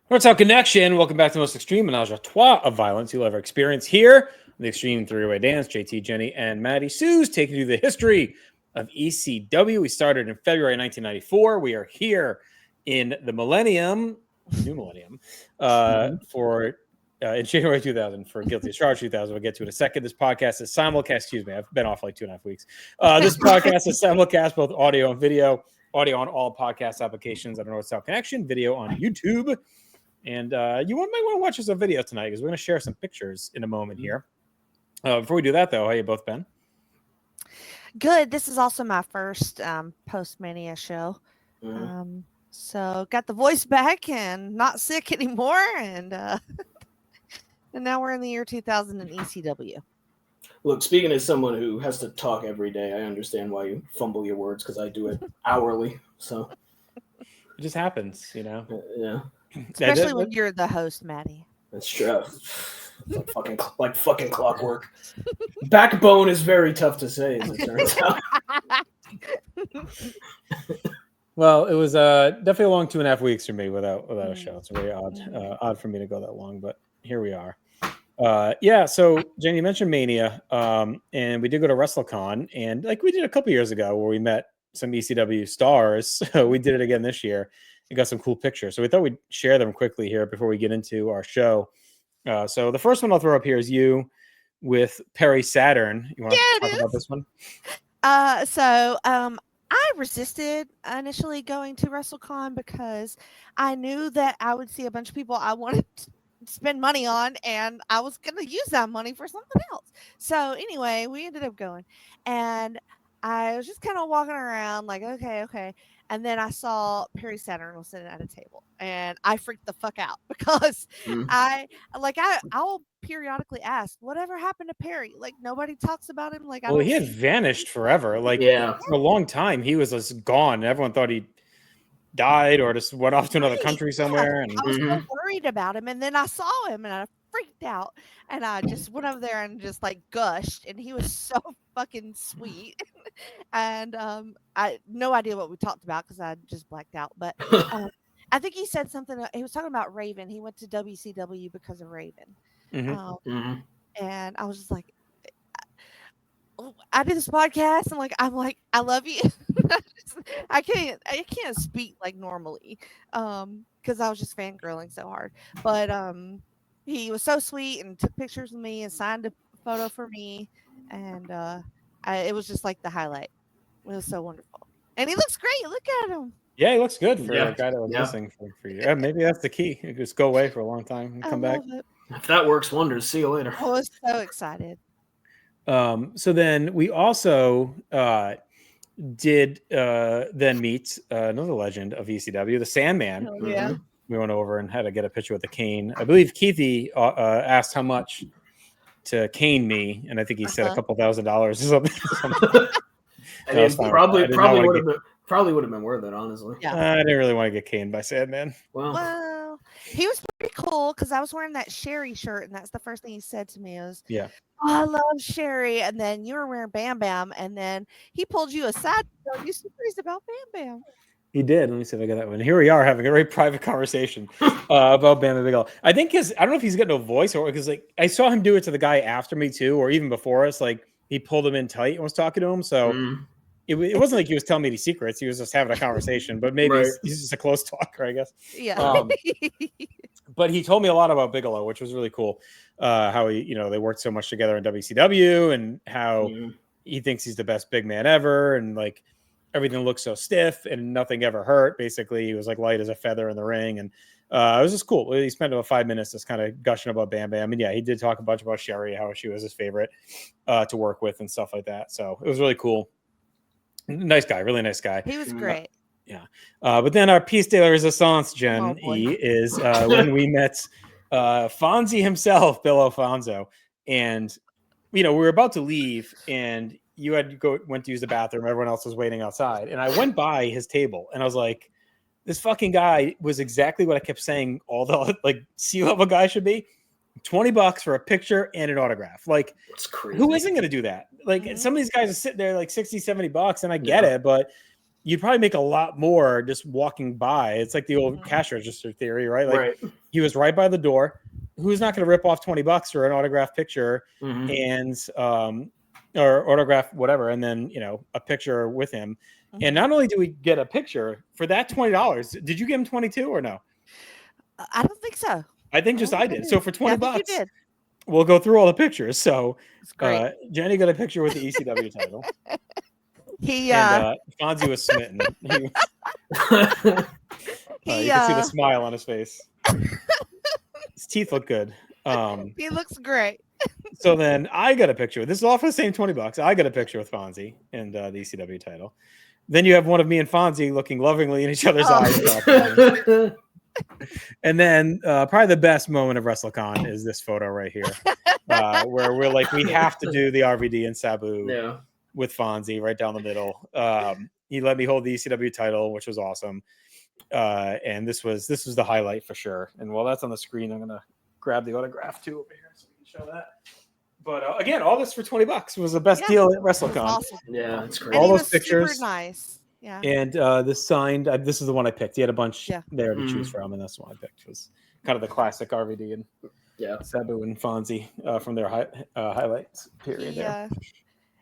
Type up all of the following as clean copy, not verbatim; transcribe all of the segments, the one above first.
What's up, Connection? Welcome back to the most extreme menage a trois of violence you'll ever experience here. The Extreme Three-Way Dance, JT, Jenny, and Maddie Sue's taking you through the history of ECW. We started in February 1994. We are here in the new millennium, in January 2000 for Guilty as Charged 2000. We'll get to it in a second. This podcast is simulcast. Excuse me, I've been off like 2.5 weeks. This podcast is simulcast, both audio and video. Audio on all podcast applications. I don't know what's out. Connection. Video on YouTube. And you might want to watch us a video tonight because we're going to share some pictures in a moment here. Before we do that, though, how you both been? Good. This is also my first post-mania show. So got the voice back and not sick anymore. And and now we're in the year 2000 in ECW. Look, speaking as someone who has to talk every day, I understand why you fumble your words because I do it hourly. So it just happens, you know? Yeah. Especially when you're the host, Maddie. That's true. like fucking clockwork. Backbone is very tough to say, as it turns out. Well, it was definitely a long 2.5 weeks for me without a show. It's very odd for me to go that long, but here we are. So Jenny, you mentioned Mania, and we did go to WrestleCon, and like we did a couple years ago where we met some ECW stars. So we did it again this year. We got some cool pictures. So we thought we'd share them quickly here before we get into our show. So the first one I'll throw up here is you with Perry Saturn. You want to talk about this one? I resisted initially going to WrestleCon because I knew that I would see a bunch of people I wanted to spend money on, and I was going to use that money for something else. So anyway, we ended up going, and I was just kind of walking around like, okay. And then I saw Perry Saturn was sitting at a table, and I freaked the fuck out because I'll periodically ask, whatever happened to Perry? Like, nobody talks about him. Like, he had vanished forever. Like, for a long time, he was just gone. Everyone thought he died or just went off to another country somewhere. And I was so worried about him, and then I saw him, and I freaked out, and I just went over there and just like gushed, and he was so fucking sweet. And I no idea what we talked about because I just blacked out, but I think he said something. He was talking about Raven. He went to WCW because of Raven. And I was just like, I did this podcast, and I'm like, I love you. I can't speak like normally because I was just fangirling so hard, but he was so sweet and took pictures of me and signed a photo for me, and it was just like the highlight. It was so wonderful, and he looks great. Look at him. Yeah, he looks good for a guy that was listening for you. Yeah, maybe that's the key. You just go away for a long time and come back. If that works wonders, see you later. I was so excited. So then we also did then meet another legend of ECW, the Sandman. Yeah. We went over and had to get a picture with the cane. I believe Keithy asked how much to cane me, and I think he said a couple $1,000 or something. I mean, probably would have been worth it, honestly. Yeah. I didn't really want to get caned by Sandman. Well, he was pretty cool because I was wearing that Sherry shirt, and that's the first thing he said to me was, "Yeah, I love Sherry." And then you were wearing Bam Bam, and then he pulled you aside. You stories about Bam Bam. He did. Let me see if I got that one. Here we are having a very private conversation about Bam Bam Bigelow. I think I don't know if he's got no voice or because like I saw him do it to the guy after me too, or even before us. Like he pulled him in tight and was talking to him. So it wasn't like he was telling me these secrets. He was just having a conversation. But maybe he's just a close talker, I guess. Yeah. But he told me a lot about Bigelow, which was really cool. How they worked so much together in WCW and how he thinks he's the best big man ever, and like. Everything looked so stiff and nothing ever hurt. Basically, he was like light as a feather in the ring. And it was just cool. He spent about 5 minutes just kind of gushing about Bam Bam. And yeah, he did talk a bunch about Sherry, how she was his favorite to work with and stuff like that. So it was really cool. Nice guy, really nice guy. He was great. But then our piece de la resistance, Jen is when we met Fonzie himself, Bill Alfonso. And, we were about to leave and you went to use the bathroom. Everyone else was waiting outside. And I went by his table and I was like, this fucking guy was exactly what I kept saying all the like C-level guy should be. $20 for a picture and an autograph. Like, who isn't going to do that? Like, some of these guys are sitting there like $60, $70, and I get it, but you'd probably make a lot more just walking by. It's like the old cash register theory, right? Like he was right by the door. Who's not going to rip off $20 for an autographed picture and or autograph whatever, and then a picture with him. And not only do we get a picture for that $20, did you give him 22 or no? I don't think so. I think just I did. So for $20, you did. We'll go through all the pictures. So Jenny got a picture with the ECW title. And Fonzie was smitten. You can see the smile on his face. His teeth look good. He looks great. So then I got a picture. This is all for the same $20. I got a picture with Fonzie and the ECW title. Then you have one of me and Fonzie looking lovingly in each other's eyes. And then probably the best moment of WrestleCon is this photo right here, where we're like, we have to do the RVD and Sabu with Fonzie right down the middle. He let me hold the ECW title, which was awesome. And this was the highlight for sure. And while that's on the screen, I'm gonna grab the autograph too over here so we can show that. But again, all this for $20 was the best deal at WrestleCon. Awesome. Yeah, it's great. All those pictures, super nice. Yeah. And this signed. This is the one I picked. He had a bunch there to choose from, and that's the one I picked. Was kind of the classic RVD and Sabu and Fonzie from their highlights period. Yeah.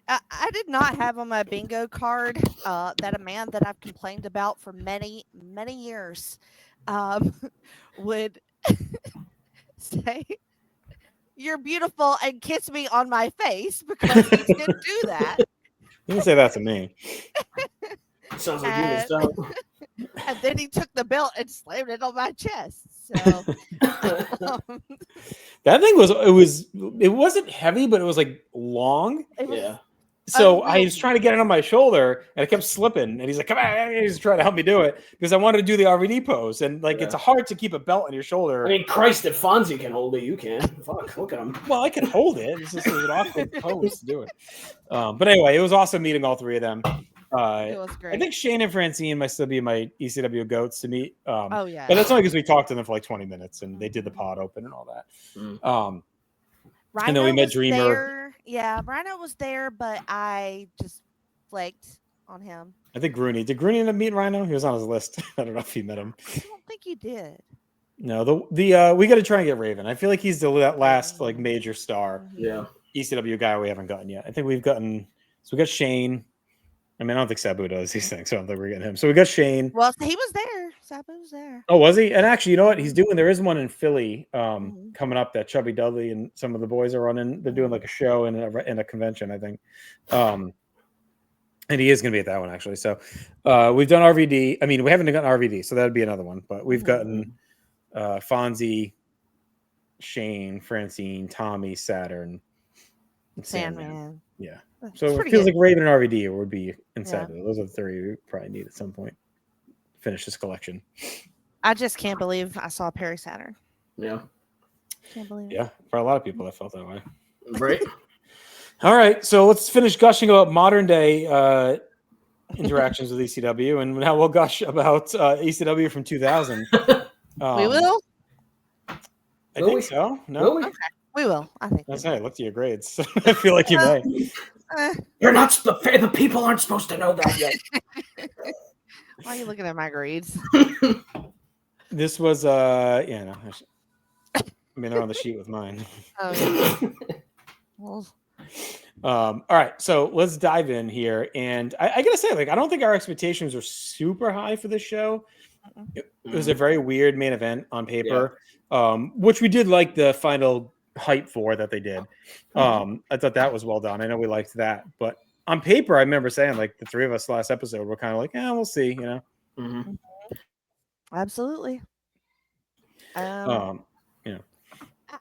I did not have on my bingo card that a man that I've complained about for many, many years would say, "You're beautiful," and kiss me on my face, because he didn't do that. You can say that to me. Sounds like you missed out. And then he took the belt and slammed it on my chest. So that thing it wasn't heavy, but it was like long. So I was trying to get it on my shoulder, and it kept slipping. And he's like, "Come on!" He's trying to help me do it because I wanted to do the RVD pose, and it's hard to keep a belt on your shoulder. I mean, Christ, if Fonzie can hold it, you can. Fuck, look at him. Well, I can hold it. It's just an awkward pose to do it. But anyway, it was awesome meeting all three of them. It was great. I think Shane and Francine might still be my ECW goats to meet. Oh yeah, but that's only because we talked to them for like 20 minutes and they did the pod open and all that. Rhino and then we met Dreamer. There. Yeah, Rhino was there, but I just flaked on him. I think Grooney. Did Grooney end up meeting Rhino? He was on his list. I don't know if he met him. I don't think he did. No, the we got to try and get Raven. I feel like he's the last like major star. Yeah, ECW guy we haven't gotten yet. I think we've gotten. So we got Shane. I mean, I don't think Sabu does these things, so I don't think we're getting him. So we got Shane. Well, he was there. Sabu was there. Oh, was he? And actually, you know what? There is one in Philly coming up that Chubby Dudley and some of the boys are running. They're doing like a show and a convention, I think. And he is going to be at that one, actually. So we've done RVD. I mean, we haven't gotten RVD, so that would be another one. But we've gotten Fonzie, Shane, Francine, Tommy, Saturn, and Sandman. Yeah. So it feels like Raven and RVD would be inside of it. Those are the three we probably need at some point to finish this collection. I just can't believe I saw Perry Saturn. Yeah. Can't believe it. Yeah. For a lot of people, that felt that way. Right. All right. So let's finish gushing about modern day interactions with ECW. And now we'll gush about ECW from 2000. We will? I think so. No? Will we? Okay. We will. I think. That's right. Look at your grades. I feel like you may. You're not the people aren't supposed to know that yet. Why are you looking at my grades? This was I mean, they're on the sheet with mine. Oh, yeah. Well, all right, so let's dive in here. And I gotta say, like, I don't think our expectations were super high for this show. It was a very weird main event on paper, which we did like the final hype for that they did. I thought that was well done. I know we liked that, but on paper, I remember saying, like, the three of us last episode were kind of like, we'll see, you know. Absolutely. Yeah.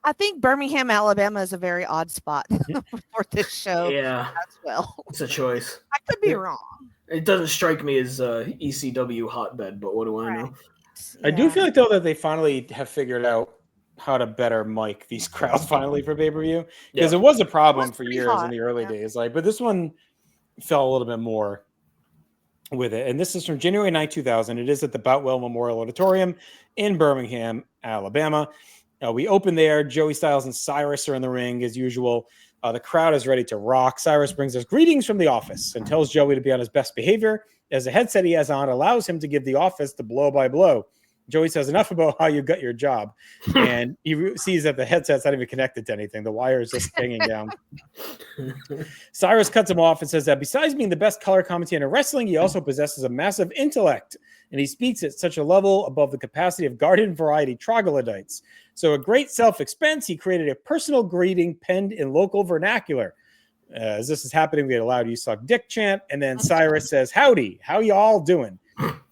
I think Birmingham, Alabama is a very odd spot for this show. Yeah, as well. It's a choice. I could be wrong. It doesn't strike me as ECW hotbed, but what do I know? I do feel like, though, that they finally have figured out how to better mic these crowds finally for pay-per-view, because it was a problem for years in the early days. Like, but this one fell a little bit more with it. And this is from January 9, 2000. It is at the Boutwell Memorial Auditorium in Birmingham, Alabama. We open there. Joey Styles and Cyrus are in the ring as usual. The crowd is ready to rock. Cyrus brings us greetings from the office and tells Joey to be on his best behavior as the headset he has on allows him to give the office the blow-by-blow. Joey says, enough about how you got your job. And he sees that the headset's not even connected to anything. The wire is just hanging down. Cyrus cuts him off and says that besides being the best color commentator in wrestling, he also possesses a massive intellect. And he speaks at such a level above the capacity of garden variety troglodytes. So at great self-expense, he created a personal greeting penned in local vernacular. As this is happening, we get a loud "you suck dick" chant. And then Cyrus says, howdy, how y'all doing?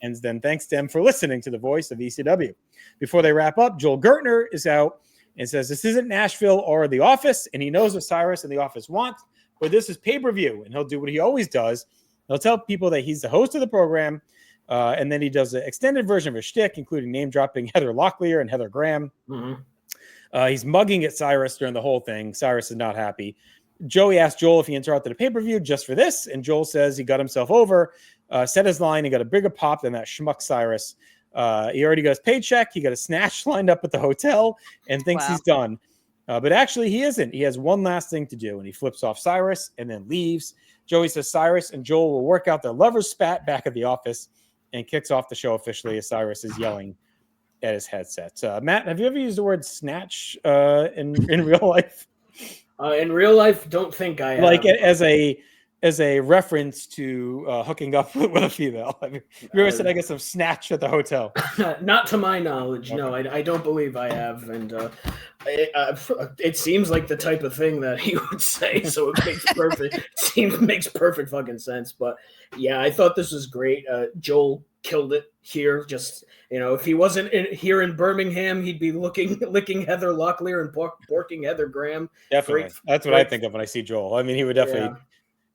And then thanks to them for listening to the voice of ECW. Before they wrap up, Joel Gertner is out and says this isn't Nashville or The Office, and he knows what Cyrus and The Office want, but this is pay-per-view, and he'll do what he always does. He'll tell people that he's the host of the program, and then he does an extended version of his shtick, including name-dropping Heather Locklear and Heather Graham. He's mugging at Cyrus during the whole thing. Cyrus is not happy. Joey asked Joel if he interrupted a pay-per-view just for this, and Joel says he got himself over, said his line, and got a bigger pop than that schmuck Cyrus. He already got his paycheck. He got a snatch lined up at the hotel and thinks he's done. But actually, he isn't. He has one last thing to do, and he flips off Cyrus and then leaves. Joey says Cyrus and Joel will work out their lovers' spat back at the office and kicks off the show officially as Cyrus is yelling at his headset. Matt, have you ever used the word snatch in real life? In real life, don't think I have. Like as a reference to hooking up with a female. I mean, you ever said I get some snatch at the hotel? Not to my knowledge, okay. No. I don't believe I have, and it seems like the type of thing that he would say. So it makes perfect fucking sense. But yeah, I thought this was great. Joel killed it here. Just if he wasn't here in Birmingham, he'd be licking Heather Locklear and borking Heather Graham. Definitely, that's what I think of when I see Joel. I mean, he would definitely.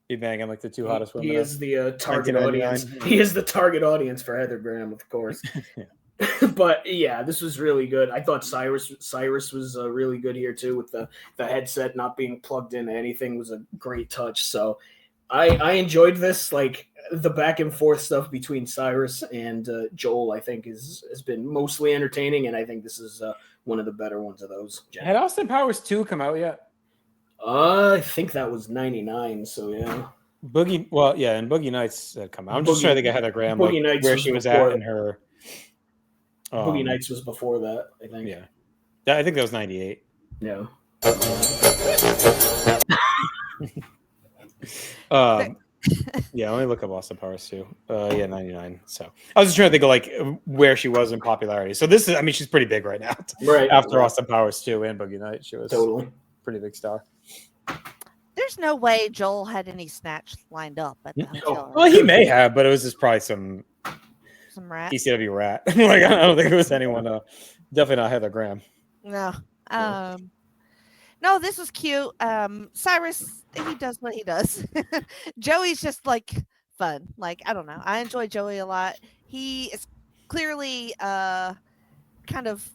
Be banging like the two hottest women. He is the target audience. He is the target audience for Heather Graham, of course. But yeah, this was really good. I thought Cyrus was really good here too, with the headset not being plugged into anything was a great touch. So I enjoyed this. Like the back and forth stuff between Cyrus and Joel, I think has been mostly entertaining, and I think this is one of the better ones of those. Had Austin Powers 2 come out yet? I think that was 99, so yeah. And Boogie Nights had come out. I'm just trying to think of Heather Graham, where she was at in her. Boogie Nights was before that, I think. Yeah. I think that was 98. Yeah. Yeah, let me look up Austin Powers too. 99. So I was just trying to think of like where she was in popularity. So this is, I mean, she's pretty big right now. Right. After Austin Powers 2 and Boogie Nights, she was totally pretty big star. There's no way Joel had any snatch lined up at the hotel. Well, he may have, but it was just probably some rat. ECW rat. Like I don't think it was anyone. Definitely not Heather Graham. No. No, this was cute. Cyrus, he does what he does. Joey's just like fun. Like I don't know. I enjoy Joey a lot. He is clearly kind of.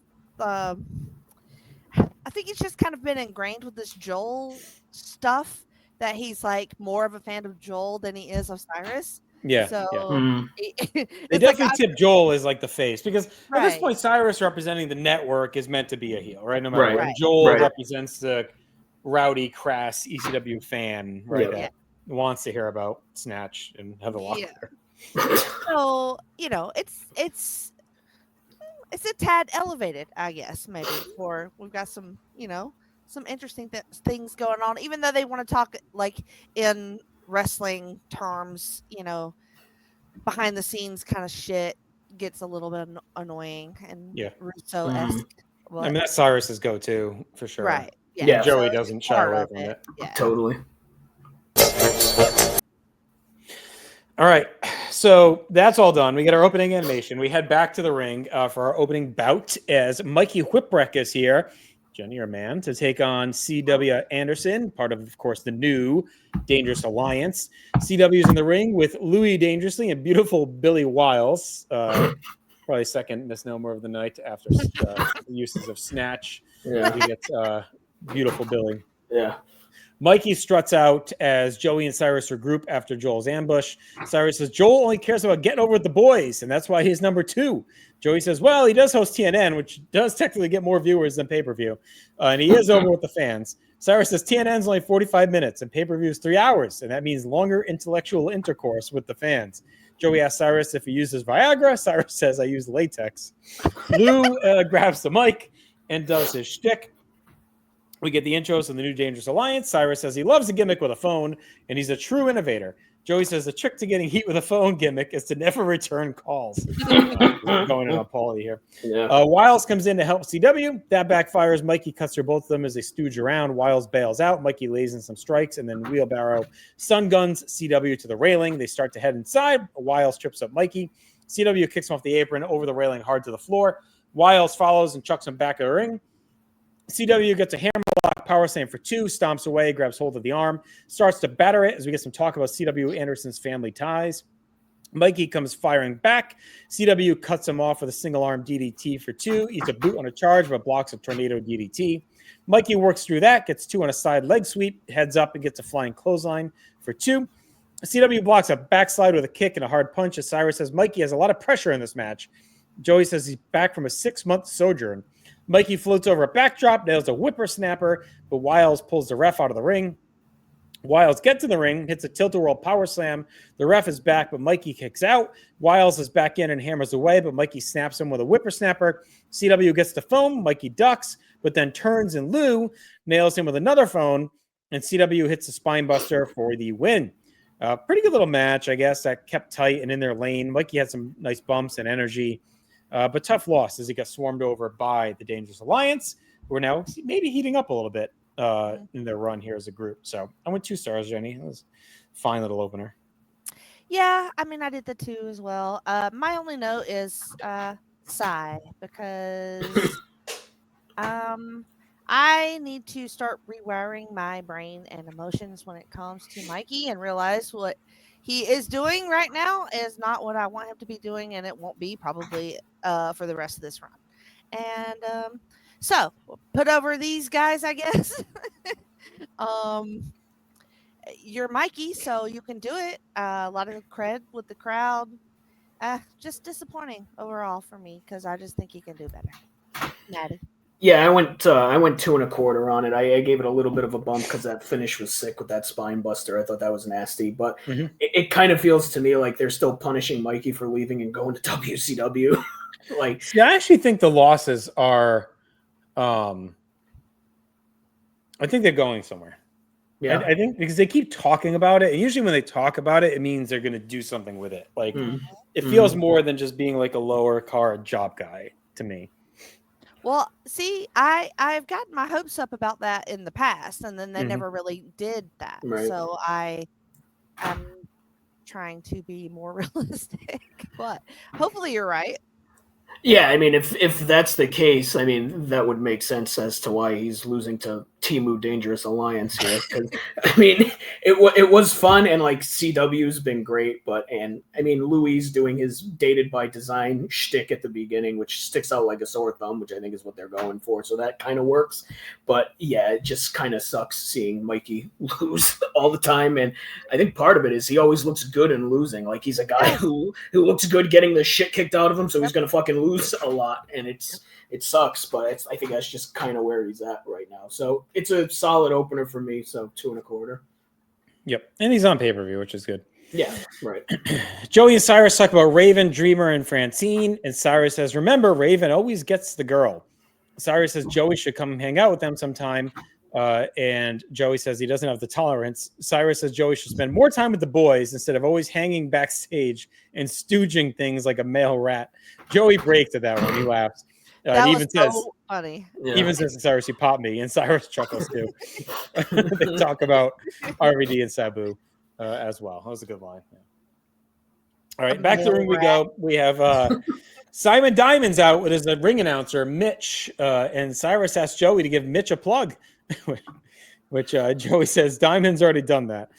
I think he's just kind of been ingrained with this Joel stuff that he's like more of a fan of Joel than he is of Cyrus. Yeah. So they definitely tip Joel as like the face because at this point Cyrus representing the network is meant to be a heel, right? No matter what. Joel represents the rowdy, crass ECW fan, right? That wants to hear about Snatch and Heather Locklear. So it's a tad elevated, I guess, maybe. For we've got some, some interesting things going on, even though they want to talk like in wrestling terms, behind the scenes kind of shit gets a little bit annoying and Russo-esque. I mean, that's Cyrus's go-to for sure. Right. Yeah. Joey doesn't shy away from it. Yeah. Totally. All right. So that's all done. We get our opening animation. We head back to the ring for our opening bout as Mikey Whipwreck is here, Jenny, your man, to take on C.W. Anderson, part of course, the new Dangerous Alliance. C.W.'s in the ring with Louis Dangerously and beautiful Billy Wiles, probably second misnomer of the night after uses of Snatch. Yeah. He gets beautiful Billy. Yeah. Mikey struts out as Joey and Cyrus regroup after Joel's ambush. Cyrus says Joel only cares about getting over with the boys, and that's why he's number 2. Joey says, well, he does host TNN, which does technically get more viewers than pay-per-view, and he is over with the fans. Cyrus says TNN's only 45 minutes, and pay-per-view is 3 hours, and that means longer intellectual intercourse with the fans. Joey asks Cyrus if he uses Viagra. Cyrus says, I use latex. Lou grabs the mic and does his shtick. We get the intros of the new Dangerous Alliance. Cyrus says he loves a gimmick with a phone, and he's a true innovator. Joey says the trick to getting heat with a phone gimmick is to never return calls. Going in on Paulie here. Yeah. Wiles comes in to help CW. That backfires. Mikey cuts through both of them as they stooge around. Wiles bails out. Mikey lays in some strikes, and then Wheelbarrow stun guns CW to the railing. They start to head inside. Wiles trips up Mikey. CW kicks him off the apron over the railing hard to the floor. Wiles follows and chucks him back of the ring. CW gets a hammerlock power slam for 2, stomps away, grabs hold of the arm, starts to batter it as we get some talk about CW Anderson's family ties. Mikey comes firing back. CW cuts him off with a single arm DDT for 2, eats a boot on a charge, but blocks a tornado DDT. Mikey works through that, gets 2 on a side leg sweep, heads up and gets a flying clothesline for 2. CW blocks a backslide with a kick and a hard punch as Cyrus says Mikey has a lot of pressure in this match. Joey says he's back from a 6-month sojourn. Mikey floats over a backdrop, nails a whippersnapper, but Wiles pulls the ref out of the ring. Wiles gets in the ring, hits a tilt-a-whirl power slam. The ref is back, but Mikey kicks out. Wiles is back in and hammers away, but Mikey snaps him with a whippersnapper. CW gets the foam. Mikey ducks, but then turns, and Lou nails him with another phone, and CW hits the spine buster for the win. Pretty good little match, I guess, that kept tight and in their lane. Mikey had some nice bumps and energy. But tough loss as he got swarmed over by the Dangerous Alliance, who are now maybe heating up a little bit in their run here as a group. So I went 2 stars, Jenny. It was a fine little opener. Yeah, I mean, I did the 2 as well. My only note is sigh, because I need to start rewiring my brain and emotions when it comes to Mikey and realize what he is doing right now is not what I want him to be doing, and it won't be probably for the rest of this run. And so we'll put over these guys, I guess. You're Mikey, so you can do it. A lot of cred with the crowd. Just disappointing overall for me because I just think he can do better. Maddie. Yeah, I went 2 1/4 on it. I gave it a little bit of a bump because that finish was sick with that spine buster. I thought that was nasty, but it kind of feels to me like they're still punishing Mikey for leaving and going to WCW. Yeah, I actually think the losses are. I think they're going somewhere. Yeah, I think because they keep talking about it, and usually when they talk about it, it means they're going to do something with it. It feels more than just being like a lower card job guy to me. Well, see, I've gotten my hopes up about that in the past, and then they never really did that. Right. So I'm trying to be more realistic, but hopefully you're right. Yeah, I mean, if that's the case, I mean, that would make sense as to why he's losing to Temu Dangerous Alliance here. Because I mean, it was fun, and like CW's been great, and I mean, Louis doing his dated by design shtick at the beginning, which sticks out like a sore thumb, which I think is what they're going for. So that kind of works. But yeah, it just kind of sucks seeing Mikey lose all the time, and I think part of it is he always looks good in losing. Like he's a guy who looks good getting the shit kicked out of him, so he's gonna fucking lose a lot, and it sucks, but I think that's just kind of where he's at right now. So it's a solid opener for me. So 2 1/4. Yep, and he's on pay-per-view, which is good. Yeah, right. Joey and Cyrus talk about Raven, Dreamer, and Francine, and Cyrus says, "Remember, Raven always gets the girl." Cyrus says Joey should come hang out with them sometime, and Joey says he doesn't have the tolerance. Cyrus says Joey should spend more time with the boys instead of always hanging backstage and stooging things like a male rat. Joey breaks at that one. He laughs. That he was even so says, funny. Yeah. Even says to Cyrus, "He popped me," and Cyrus chuckles too. They talk about RVD and Sabu as well. That was a good line. Yeah. All right, back to the ring we go. We have Simon Diamond's out with his ring announcer, Mitch, and Cyrus asks Joey to give Mitch a plug, which Joey says Diamond's already done that.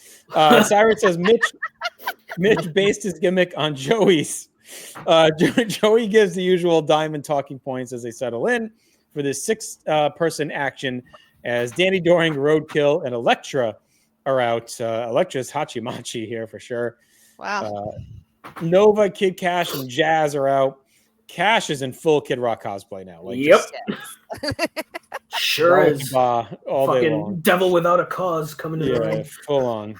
Cyrus says Mitch based his gimmick on Joey's. Joey gives the usual Diamond talking points as they settle in for this 6-person action as Danny Doring, Roadkill, and Elektra are out. Elektra's Hachimachi here for sure. Wow. Nova, Kid Cash, and Jazz are out. Cash is in full Kid Rock cosplay now. Yep. Sure is. All fucking devil without a cause coming in the ring. Full on.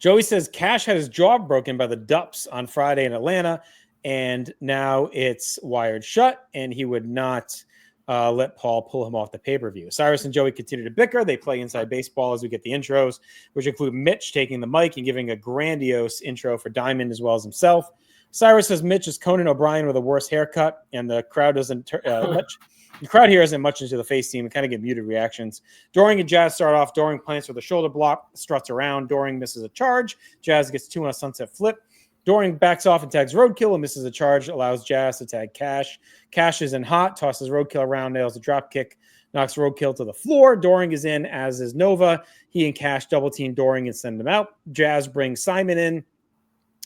Joey says Cash had his jaw broken by the Dups on Friday in Atlanta, and now it's wired shut, and he would not let Paul pull him off the pay-per-view. Cyrus and Joey continue to bicker. They play inside baseball as we get the intros, which include Mitch taking the mic and giving a grandiose intro for Diamond as well as himself. Cyrus says Mitch is Conan O'Brien with a worse haircut, and the crowd doesn't much. The crowd here isn't much into the face team and kind of get muted reactions. Doring and Jazz start off. Doring plants with a shoulder block, struts around. Doring misses a charge. Jazz gets 2 on a sunset flip. Doring backs off and tags Roadkill and misses a charge, allows Jazz to tag Cash. Cash is in hot, tosses Roadkill around, nails a drop kick, knocks Roadkill to the floor. Doring is in, as is Nova. He and Cash double team Doring and send him out. Jazz brings Simon in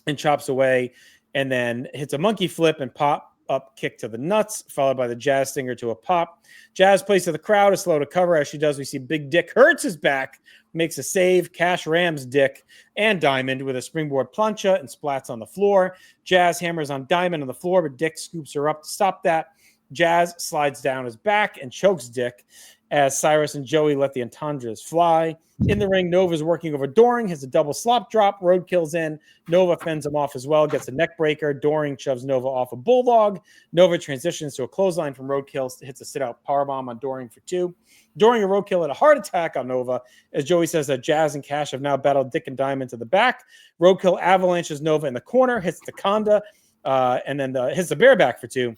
and chops away, and then hits a monkey flip and pop up kick to the nuts, followed by the Jazz stinger to a pop. Jazz plays to the crowd, is slow to cover. As she does, we see Big Dick hurts his back, makes a save. Cash rams Dick and Diamond with a springboard plancha and splats on the floor. Jazz hammers on Diamond on the floor, but Dick scoops her up to stop that. Jazz slides down his back and chokes Dick as Cyrus and Joey let the entendres fly. In the ring, Nova's working over Doring, hits a double slop drop. Roadkill's in. Nova fends him off as well, gets a neck breaker. Doring shoves Nova off a bulldog. Nova transitions to a clothesline from Roadkill, hits a sit-out powerbomb on Doring for 2. Doring and Roadkill had a heart attack on Nova, as Joey says that Jazz and Cash have now battled Dick and Diamond to the back. Roadkill avalanches Nova in the corner, hits the Conda, and then hits the bareback for 2.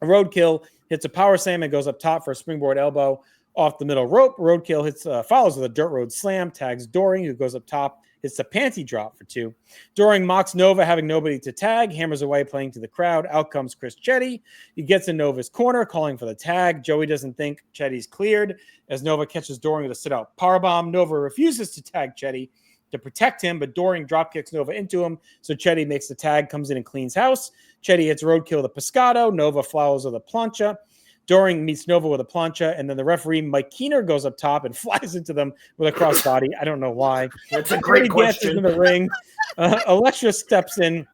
Roadkill hits a power slam and goes up top for a springboard elbow off the middle rope. Roadkill follows with a dirt road slam, tags Doring, who goes up top, hits a panty drop for 2. Doring mocks Nova, having nobody to tag, hammers away, playing to the crowd. Out comes Chris Chetty. He gets in Nova's corner, calling for the tag. Joey doesn't think Chetty's cleared, as Nova catches Doring with a sit-out powerbomb. Nova refuses to tag Chetty to protect him, but Doring dropkicks Nova into him, so Chetty makes the tag, comes in and cleans house. Chetty hits Roadkill with a pescado. Nova flowers with a plancha. Doring meets Nova with a plancha, and then the referee, Mike Keener, goes up top and flies into them with a crossbody. I don't know why. That's a great question. In the ring. Elektra steps in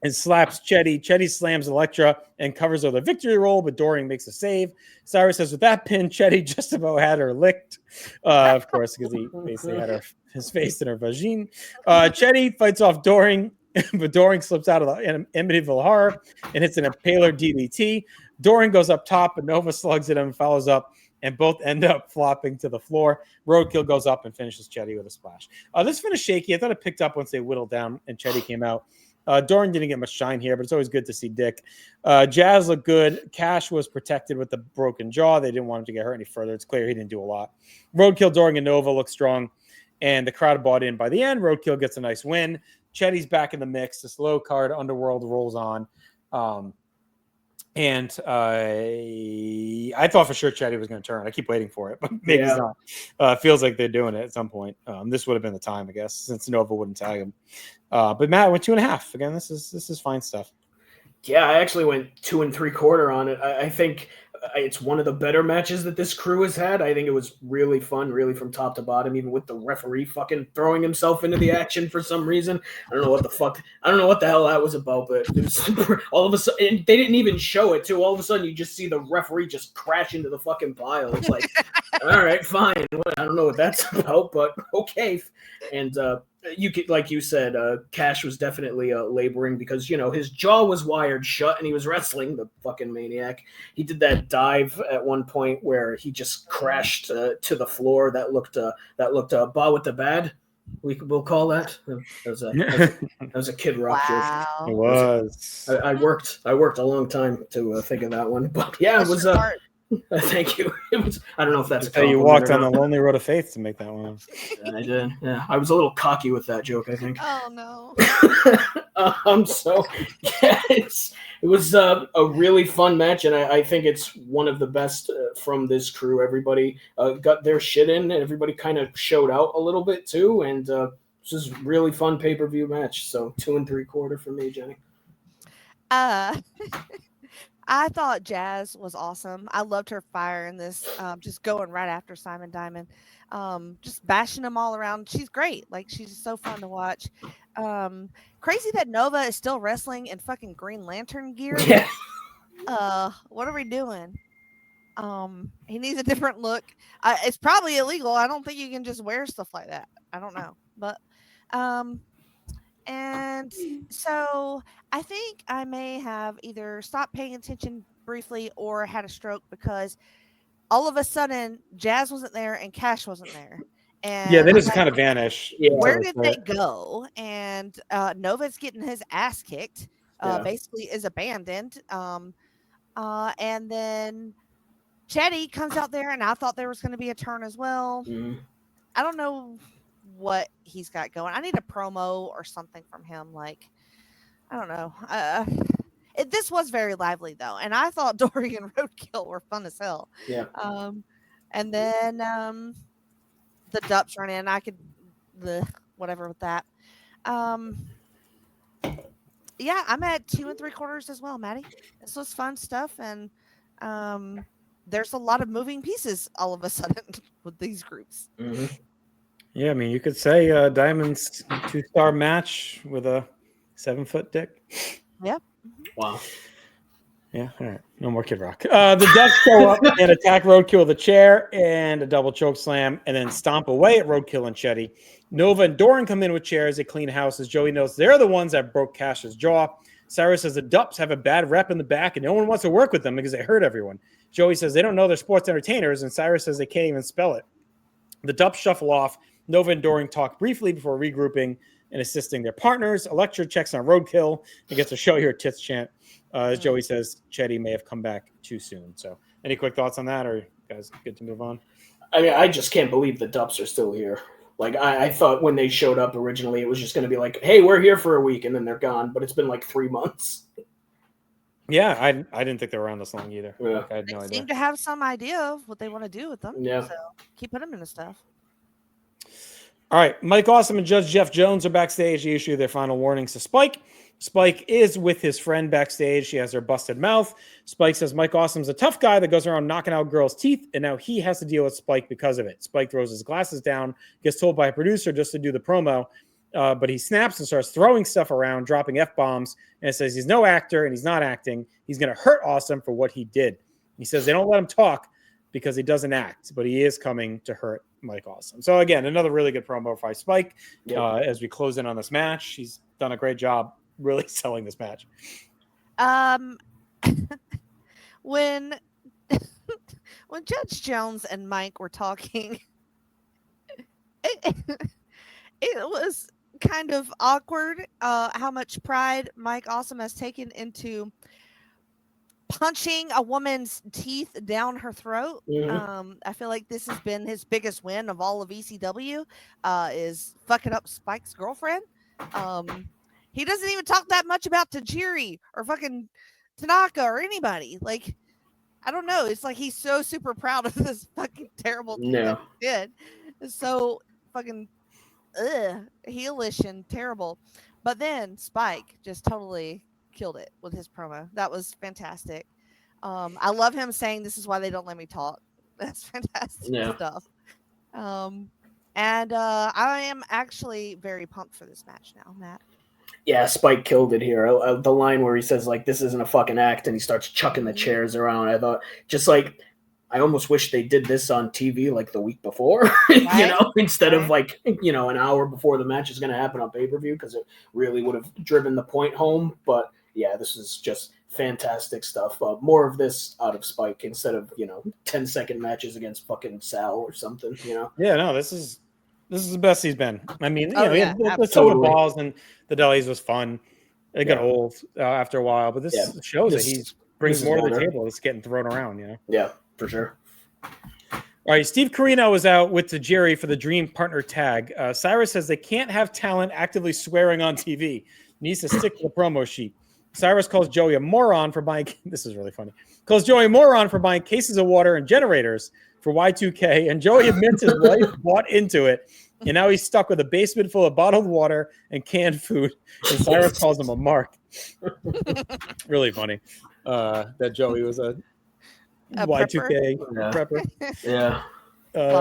and slaps Chetty. Chetty slams Elektra and covers her with a victory roll, but Doring makes a save. Cyrus says with that pin, Chetty just about had her licked. Of course, because he basically had his face in her vagine. Chetty fights off Doring, but Doring slips out of the Amityville Horror and hits an impaler DDT. Doring goes up top, but Nova slugs at him and follows up, and both end up flopping to the floor. Roadkill goes up and finishes Chetty with a splash. This finished shaky. I thought it picked up once they whittled down and Chetty came out. Doring didn't get much shine here, but it's always good to see Dick. Jazz looked good. Cash was protected with the broken jaw. They didn't want him to get hurt any further. It's clear he didn't do a lot. Roadkill, Doring, and Nova look strong, and the crowd bought in by the end. Roadkill gets a nice win. Chetty's back in the mix. This low card Underworld rolls on. And I thought for sure Chetty was going to turn. I keep waiting for it, but maybe it's not. Feels like they're doing it at some point. This would have been the time, I guess, since Nova wouldn't tag him. But Matt went 2.5. Again, this is fine stuff. Yeah, I actually went 2 3/4 on it. I think it's one of the better matches that this crew has had. I think it was really fun, really from top to bottom, even with the referee fucking throwing himself into the action for some reason. I don't know what the fuck. I don't know what the hell that was about, but it was all of a sudden, and they didn't even show it too. All of a sudden, you just see the referee just crash into the fucking pile. It's like, all right, fine. I don't know what that's about, but okay. And you could, like you said, Cash was definitely laboring because, you know, his jaw was wired shut and he was wrestling, the fucking maniac. He did that dive at one point where he just crashed to the floor. That looked Ba with the bad. We'll call that. That was a Kid Rock joke. It was. I worked a long time to think of that one, but yeah, it was. Thank you. It was. I don't know if that's. You walked on the lonely road of faith to make that one. I did. Yeah, I was a little cocky with that joke, I think. Oh no. So yeah, it was a really fun match, and I think it's one of the best from this crew. Everybody got their shit in, and everybody kind of showed out a little bit too, and this is a really fun pay-per-view match. So 2 3/4 for me, Jenny. I thought Jazz was awesome. I loved her fire in this, just going right after Simon Diamond, just bashing them all around. She's great. Like, she's so fun to watch. Crazy that Nova is still wrestling in fucking Green Lantern gear. Yeah. What are we doing? He needs a different look. It's probably illegal. I don't think you can just wear stuff like that. I don't know. But And so I think I may have either stopped paying attention briefly or had a stroke because all of a sudden Jazz wasn't there and Cash wasn't there. Yeah, And they I'm just like, kind of vanish. Yeah. where did they go? And Nova's getting his ass kicked. Basically is abandoned. And then Chetty comes out there, and I thought there was going to be a turn as well. I don't know what he's got going. I need a promo or something from him. Like, I don't know. This was very lively though, and I thought Dory and Roadkill were fun as hell. Yeah. And then the Dupps run in. I could whatever with that. Yeah, I'm at 2 3/4 as well, Maddie. This was fun stuff, and there's a lot of moving pieces all of a sudden with these groups. Yeah, I mean, you could say Diamond's 2-star match with a 7-foot dick. Yep. Wow. Yeah, all right. No more Kid Rock. The Dutch show up and attack Roadkill with a chair and a double choke slam, and then stomp away at Roadkill and Chetty. Nova and Doran come in with chairs. They clean house. As Joey notes, they're the ones that broke Cash's jaw. Cyrus says the Dupps have a bad rep in the back, and no one wants to work with them because they hurt everyone. Joey says they don't know they're sports entertainers, and Cyrus says they can't even spell it. The Dupps shuffle off. Nova and Doran talk briefly before regrouping and assisting their partners. Elektra checks on Roadkill and gets a show your tits chant. As Joey says, Chetty may have come back too soon. So, any quick thoughts on that, or you guys good to move on? I mean, I just can't believe the Dupps are still here. Like, I thought when they showed up originally, it was just going to be like, hey, we're here for a week, and then they're gone. But it's been like 3 months. Yeah, I didn't think they were around this long either. Yeah. Like, I had no idea. Seem to have some idea of what they want to do with them. Yeah. So keep putting them into stuff. All right, Mike Awesome and Judge Jeff Jones are backstage. They issue their final warnings to Spike. Spike is with his friend backstage. She has her busted mouth. Spike says Mike Awesome's a tough guy that goes around knocking out girls' teeth, and now he has to deal with Spike because of it. Spike throws his glasses down, gets told by a producer just to do the promo, but he snaps and starts throwing stuff around, dropping F-bombs, and it says he's no actor and he's not acting. He's going to hurt Awesome for what he did. He says they don't let him talk because he doesn't act, but he is coming to hurt Mike Awesome. So again, another really good promo by Spike. As we close in on this match, he's done a great job really selling this match. When Judge Jones and Mike were talking, it was kind of awkward how much pride Mike Awesome has taken into punching a woman's teeth down her throat. I feel like this has been his biggest win of all of ECW, is fucking up Spike's girlfriend. He doesn't even talk that much about Tajiri or fucking Tanaka or anybody. Like, I don't know. It's like he's so super proud of this fucking terrible thing that he did. So fucking heelish and terrible. But then Spike just totally killed it with his promo. That was fantastic. I love him saying this is why they don't let me talk. That's fantastic stuff. And I am actually very pumped for this match now, Matt. Yeah, Spike killed it here. The line where he says, like, this isn't a fucking act, and he starts chucking the chairs around. I thought, just like, I almost wish they did this on TV like the week before, right? Instead of like, an hour before the match is going to happen on pay-per-view, because it really would have driven the point home. But yeah, this is just fantastic stuff. More of this out of Spike instead of, 10-second matches against fucking Sal or something, Yeah, no, this is the best he's been. I mean, the silver totally. balls and the delis was fun. It got old after a while, but this shows that he brings more to the table. It's getting thrown around, Yeah, for sure. All right, Steve Corino was out with Tajiri for the Dream Partner tag. Cyrus says they can't have talent actively swearing on TV. Needs to stick to the promo sheet. Cyrus calls Joey a moron for buying. This is really funny. Calls Joey a moron for buying cases of water and generators for Y2K, and Joey admits his wife bought into it, and now he's stuck with a basement full of bottled water and canned food. And Cyrus calls him a mark. Really funny that Joey was a Y2K prepper. Yeah.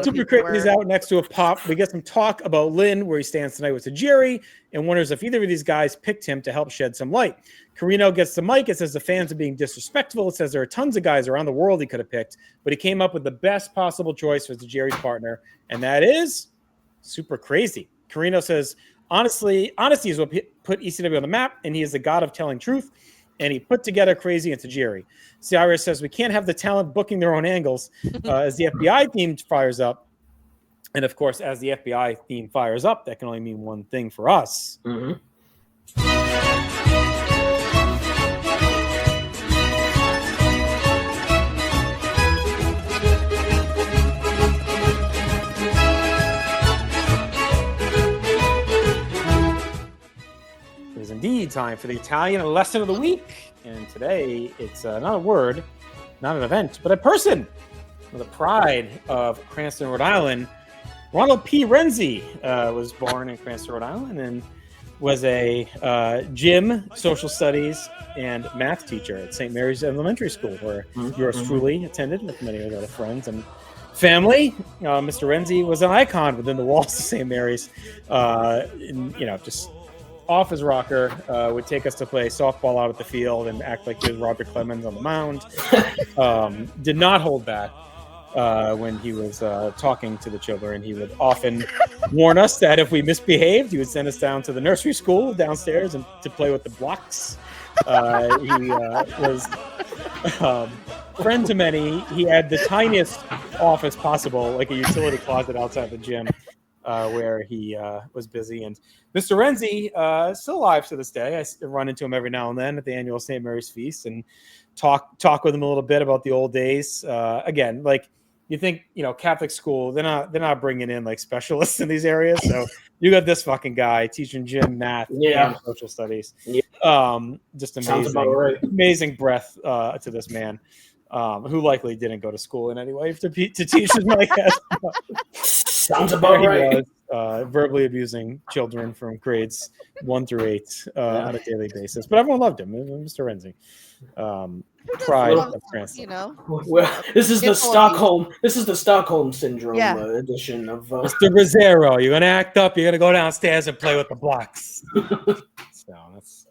Super Crazy is out next to a pop. We get some talk about Lynn, where he stands tonight with Tajiri, and wonders if either of these guys picked him to help shed some light. Carino gets the mic. It says the fans are being disrespectful. It says there are tons of guys around the world he could have picked, but he came up with the best possible choice for Tajiri's partner, and that is Super Crazy. Carino says Honesty is what put ECW on the map, and he is the god of telling truth. And he put together Crazy and Tajiri. Cyrus says we can't have the talent booking their own angles as the FBI theme fires up. And of course, as the FBI theme fires up, that can only mean one thing for us. Mm-hmm. It is indeed time for the Italian lesson of the week. And today, it's not a word, not an event, but a person. The pride of Cranston, Rhode Island. Ronald P. Renzi was born in Cranston, Rhode Island, and was a gym, social studies, and math teacher at St. Mary's Elementary School, where yours truly attended with many of other friends and family. Mr. Renzi was an icon within the walls of St. Mary's. Just off his rocker, would take us to play softball out at the field and act like he was Roger Clemens on the mound. Did not hold back when he was talking to the children. He would often warn us that if we misbehaved, he would send us down to the nursery school downstairs and to play with the blocks. He was friend to many. He had the tiniest office possible, like a utility closet outside the gym. Where he was busy. And Mr. Renzi is still alive to this day. I run into him every now and then at the annual St. Mary's Feast and talk with him a little bit about the old days. Again, like you think, Catholic school, they're not bringing in like specialists in these areas. So you got this fucking guy teaching gym, math, and social studies. Yeah. Just amazing, right. Amazing breath to this man. Who likely didn't go to school in any way to teach his my guess. Sounds about right. Was, verbally abusing children from grades 1 through 8 on a daily basis, but everyone loved him, Mr. Renzi. Pride of Cranston. Well, this is the Stockholm syndrome edition of Mr. Rizzero. You're gonna act up. You're gonna go downstairs and play with the blocks. So that's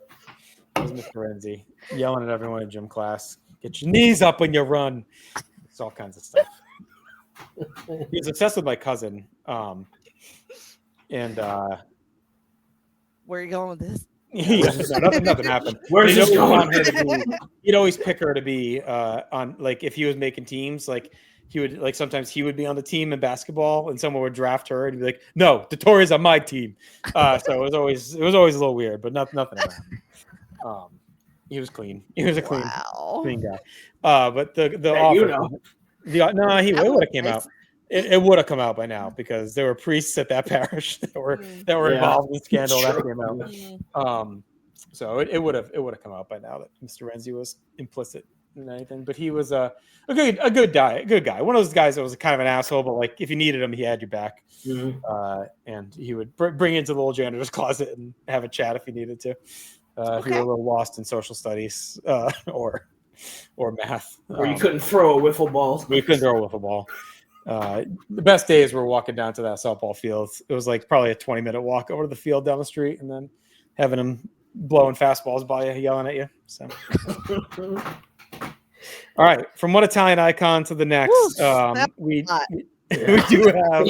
Mr. Renzi yelling at everyone in gym class. Get your knees up when you run. It's all kinds of stuff. He's obsessed with my cousin. And where are you going with this? Nothing happened. Where's this going? He'd always pick her to be on, like, if he was making teams, like he would, like, sometimes he would be on the team in basketball and someone would draft her and he'd be like, no, the Tories on my team. So it was always a little weird, but nothing happened. He was clean. He was a clean guy. But the offer, he would have came out. It would have come out by now because there were priests at that parish that were involved in the scandal that came out. So it would have come out by now that Mr. Renzi was implicit in anything. But he was a good guy. One of those guys that was kind of an asshole, but like if you needed him, he had your back. And he would bring you into the little janitor's closet and have a chat if you needed to. If you were a little lost in social studies or math. Or you couldn't throw a wiffle ball. We couldn't throw a wiffle ball. The best days were walking down to that softball field. It was like probably a 20-minute walk over to the field down the street and then having him blowing fastballs by you, yelling at you. So, all right. From one Italian icon to the next, we do have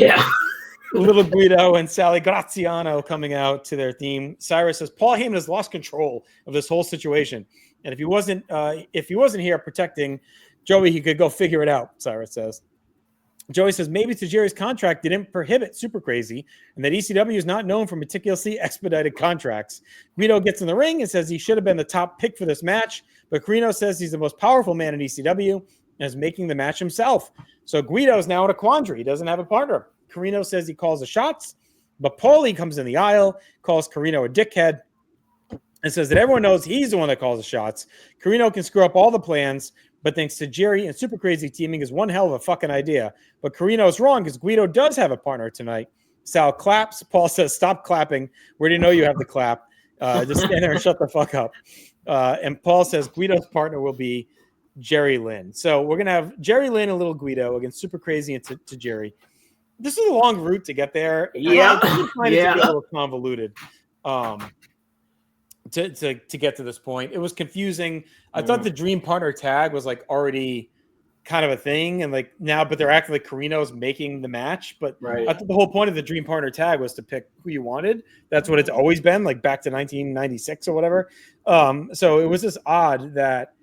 Little Guido and Sally Graziano coming out to their theme. Cyrus says Paul Heyman has lost control of this whole situation, and if he wasn't here protecting Joey, he could go figure it out. Cyrus says. Joey says maybe Tajiri's contract didn't prohibit Super Crazy, and that ECW is not known for meticulously expedited contracts. Guido gets in the ring and says he should have been the top pick for this match, but Carino says he's the most powerful man in ECW and is making the match himself. So Guido is now in a quandary. He doesn't have a partner. Carino says he calls the shots, but Paulie comes in the aisle, calls Carino a dickhead, and says that everyone knows he's the one that calls the shots. Carino can screw up all the plans, but thinks Tajiri and Super Crazy teaming is one hell of a fucking idea. But Carino's wrong because Guido does have a partner tonight. Sal claps. Paul says, stop clapping. Where do you know you have the clap? Just stand there and shut the fuck up. And Paul says Guido's partner will be Jerry Lynn. So we're going to have Jerry Lynn and Little Guido against Super Crazy and Tajiri. This is a long route to get there. Yeah. I find it to be a little convoluted to get to this point. It was confusing. I thought the Dream Partner tag was like already kind of a thing, and like now, but they're acting like Carino's making the match. But Right. I think the whole point of the Dream Partner tag was to pick who you wanted. That's what it's always been, like back to 1996 or whatever. So it was just odd that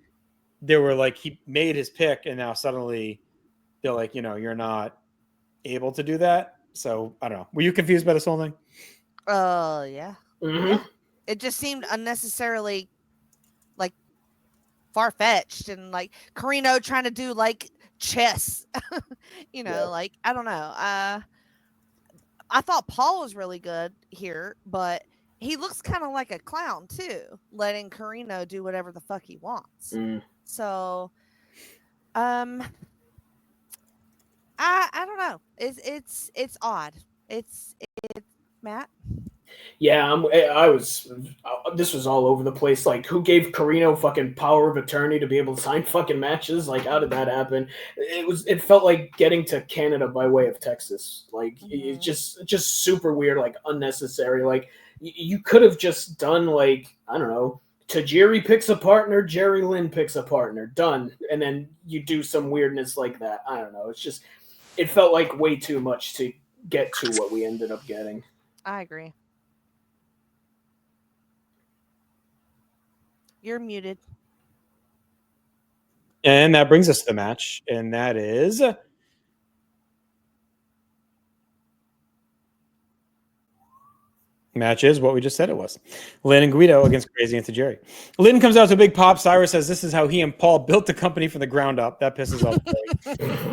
they were like, he made his pick, and now suddenly they're like, you're not able to do that. So I don't know. Were you confused by this whole thing? Yeah. Mm-hmm. Yeah. It just seemed unnecessarily like far-fetched, and like Carino trying to do like chess. Like I don't know. I thought Paul was really good here, but he looks kind of like a clown too, letting Carino do whatever the fuck he wants. So I don't know. It's odd. It's Matt. Yeah, this was all over the place. Like, who gave Carino fucking power of attorney to be able to sign fucking matches? Like, how did that happen? It felt like getting to Canada by way of Texas. Like, it's just super weird, like unnecessary. Like, you could have just done, like, I don't know, Tajiri picks a partner, Jerry Lynn picks a partner, done. And then you do some weirdness like that. I don't know. It felt like way too much to get to what we ended up getting. I agree. You're muted. And that brings us to the match, and that is match is what we just said it was. Lynn and Guido against Crazy and Tajiri. Lynn comes out to a big pop. Cyrus says this is how he and Paul built the company from the ground up. That pisses off.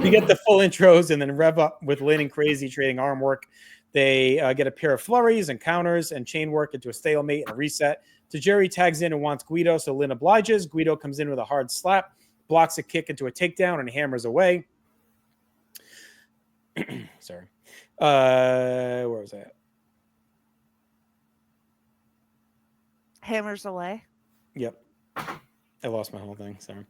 We get the full intros and then rev up with Lynn and Crazy trading arm work. They get a pair of flurries and counters and chain work into a stalemate and a reset. Tajiri tags in and wants Guido, so Lynn obliges. Guido comes in with a hard slap, blocks a kick into a takedown, and hammers away. Sorry. Where was that? Hammers away. Yep. I lost my whole thing. Sorry.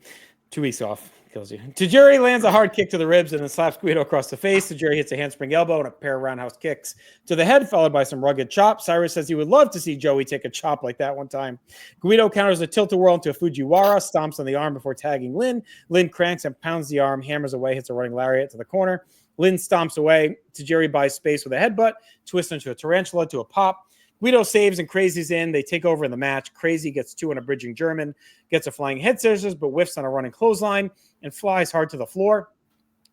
2 weeks off kills you. Tajiri lands a hard kick to the ribs and then slaps Guido across the face. Tajiri hits a handspring elbow and a pair of roundhouse kicks to the head, followed by some rugged chops. Cyrus says he would love to see Joey take a chop like that one time. Guido counters a tilt-a-whirl into a Fujiwara, stomps on the arm before tagging Lynn. Lynn cranks and pounds the arm, hammers away, hits a running lariat to the corner. Lynn stomps away. Tajiri buys space with a headbutt, twists into a tarantula to a pop. Guido saves and Crazy's in. They take over in the match. Crazy gets 2 on a bridging German, gets a flying head scissors, but whiffs on a running clothesline and flies hard to the floor.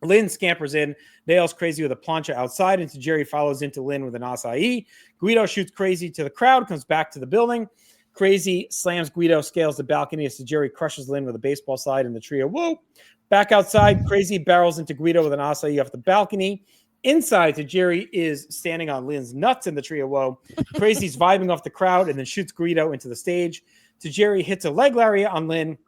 Lynn scampers in, nails Crazy with a plancha outside, and Tajiri follows into Lynn with an acai. Guido shoots Crazy to the crowd, comes back to the building. Crazy slams Guido, scales the balcony as Tajiri crushes Lynn with a baseball slide in the trio. Whoa! Back outside, Crazy barrels into Guido with an acai off the balcony. Inside, Tajiri is standing on Lynn's nuts in the trio woe. Crazy's vibing off the crowd and then shoots Guido into the stage. Tajiri hits a leg lariat on Lynn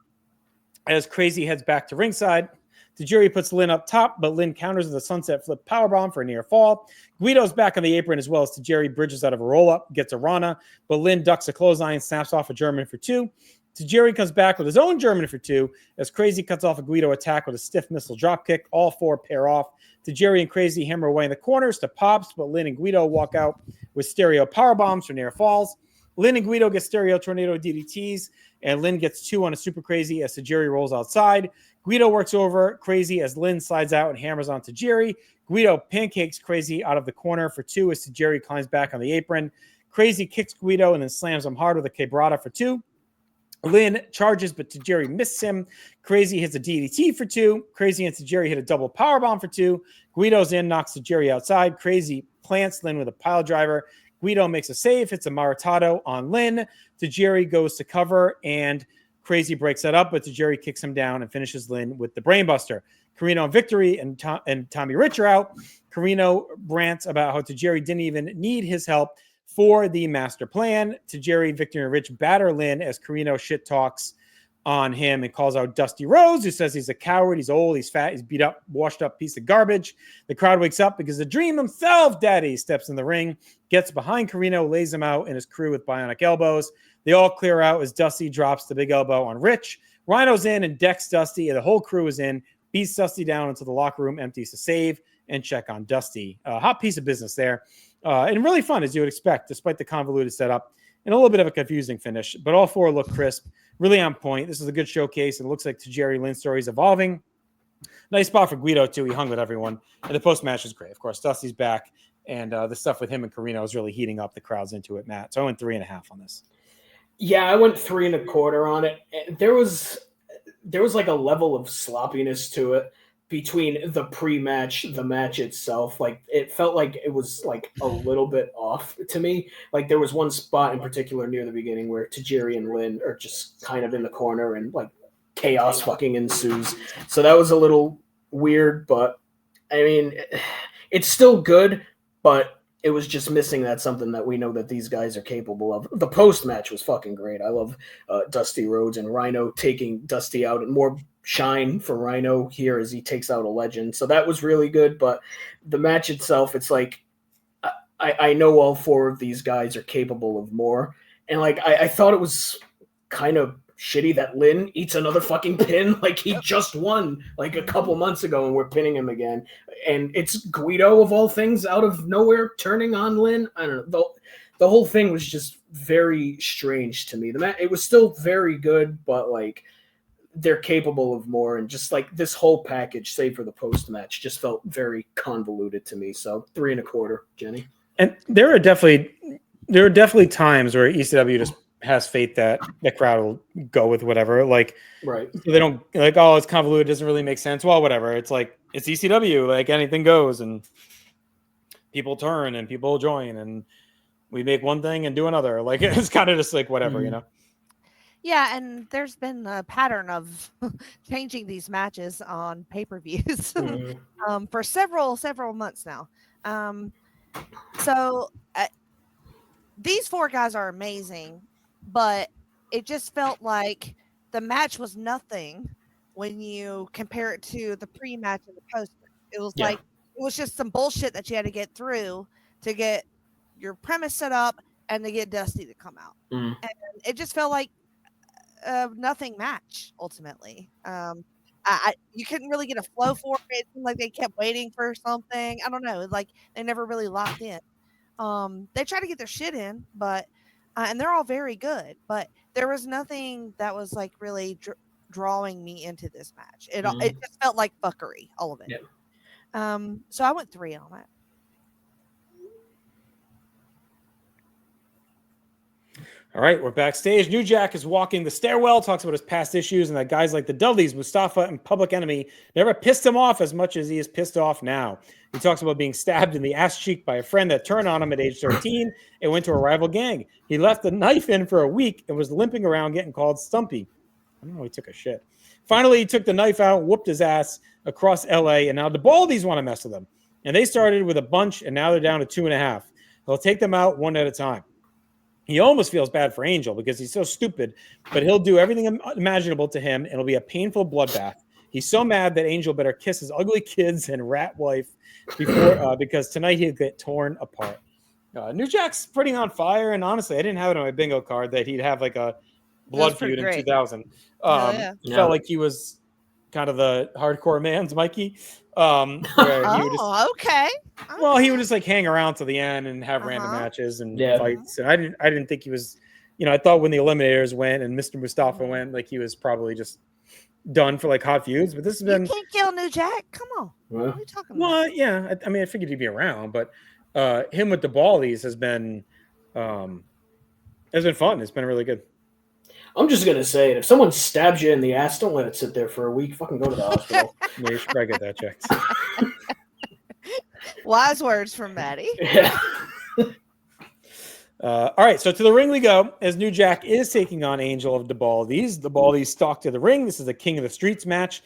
as Crazy heads back to ringside. Tajiri puts Lynn up top, but Lynn counters with a sunset flip powerbomb for a near fall. Guido's back on the apron as well as Tajiri bridges out of a roll-up, gets a Rana, but Lynn ducks a clothesline, snaps off a German for 2. Tajiri comes back with his own German for 2 as Crazy cuts off a Guido attack with a stiff missile dropkick. All 4 pair off. Tajiri and Crazy hammer away in the corners to pops, but Lynn and Guido walk out with stereo powerbombs for near falls. Lynn and Guido get stereo tornado DDTs, and Lynn gets 2 on a super Crazy as Tajiri rolls outside. Guido works over Crazy as Lynn slides out and hammers on Tajiri. Guido pancakes Crazy out of the corner for 2 as Tajiri climbs back on the apron. Crazy kicks Guido and then slams him hard with a quebrada for 2. Lynn charges, but Tajiri misses him. Crazy hits a DDT for 2. Crazy and Tajiri hit a double powerbomb for 2. Guido's in, knocks Tajiri outside. Crazy plants Lynn with a pile driver. Guido makes a save, hits a Maritado on Lynn. Tajiri goes to cover, and Crazy breaks that up, but Tajiri kicks him down and finishes Lynn with the brainbuster. Carino and Victory and Tommy Rich are out. Carino rants about how Tajiri didn't even need his help for the master plan. Tajiri, Victor, and Rich batter Lynn as Carino shit talks on him and calls out Dusty Rhodes, who says he's a coward, he's old, he's fat, he's beat up, washed up piece of garbage. The crowd wakes up because the Dream himself, Daddy, steps in the ring, gets behind Carino, lays him out and his crew with bionic elbows. They all clear out as Dusty drops the big elbow on Rich. Rhino's in and decks Dusty, and the whole crew is in, beats Dusty down until the locker room empties to save and check on Dusty. Hot piece of business there. And really fun, as you would expect, despite the convoluted setup and a little bit of a confusing finish. But all 4 look crisp, really on point. This is a good showcase. It looks like Tajiri Lynn's story is evolving. Nice spot for Guido, too. He hung with everyone. And the post-match was great. Of course, Dusty's back. And the stuff with him and Carino is really heating up. The crowd's into it, Matt. So I went 3.5 on this. Yeah, I went 3.25 on it. There was like a level of sloppiness to it between the pre-match, the match itself. Like, it felt like it was like a little bit off to me. Like, there was one spot in particular near the beginning where Tajiri and Lynn are just kind of in the corner and like chaos fucking ensues. So that was a little weird, but I mean, it's still good, but it was just missing that something that we know that these guys are capable of. The post-match was fucking great. I love Dusty Rhodes and Rhino taking Dusty out, and more shine for Rhino here as he takes out a legend. So that was really good, but the match itself, it's like I know all 4 of these guys are capable of more. And like I thought it was kind of shitty that Lynn eats another fucking pin. Like, he just won like a couple months ago and we're pinning him again. And it's Guido, of all things, out of nowhere turning on Lynn. I don't know. The whole thing was just very strange to me. It was still very good, but like, they're capable of more. And just like this whole package, save for the post match, just felt very convoluted to me. So 3.25, Jenny. And there are definitely times where ECW just has faith that the crowd will go with whatever. Like, right. They don't like, oh, it's convoluted, doesn't really make sense. Well, whatever. It's like, it's ECW, like anything goes, and people turn and people join, and we make one thing and do another. Like, it's kind of just like whatever, you know? Yeah, and there's been a pattern of changing these matches on pay-per-views for several months now. So these 4 guys are amazing, but it just felt like the match was nothing when you compare it to the pre-match and the post. It was like, it was just some bullshit that you had to get through to get your premise set up and to get Dusty to come out. And it just felt like nothing match ultimately. You couldn't really get a flow for it. It seemed like they kept waiting for something. I don't know. Like, they never really locked in. They tried to get their shit in, but and they're all very good, but there was nothing that was like really drawing me into this match. It just felt like fuckery, all of it. Yeah. So I went 3 on it. All right, we're backstage. New Jack is walking the stairwell, talks about his past issues, and that guys like the Dudleys, Mustafa, and Public Enemy never pissed him off as much as he is pissed off now. He talks about being stabbed in the ass cheek by a friend that turned on him at age 13 and went to a rival gang. He left the knife in for a week and was limping around getting called Stumpy. I don't know, he took a shit. Finally, he took the knife out, whooped his ass across LA, and now the Baldies want to mess with him. And they started with a bunch, and now they're down to 2.5. He'll take them out one at a time. He almost feels bad for Angel because he's so stupid, but he'll do everything imaginable to him, and it'll be a painful bloodbath. He's so mad that Angel better kiss his ugly kids and rat wife before because tonight he'll get torn apart. New Jack's pretty on fire, and honestly, I didn't have it on my bingo card that he'd have like a blood feud in 2000. Felt like he was kind of the hardcore man's Mikey. Okay. Well, he would just like hang around to the end and have random matches and fights. And I didn't think he was, I thought when the Eliminators went and Mr. Mustafa went, like he was probably just done for like hot feuds. But this has been. You can't kill New Jack. Come on. What are you talking about? Well, yeah. I mean, I figured he'd be around, but him with the Baldies has been fun. It's been really good. I'm just gonna say it. If someone stabs you in the ass, don't let it sit there for a week. Fucking go to the hospital. Yeah, you should probably get that checked. Wise words from Maddie. Yeah. All right, so to the ring we go as New Jack is taking on Angel of the Baldies. The Baldies stalk to the ring. This is a King of the Streets match.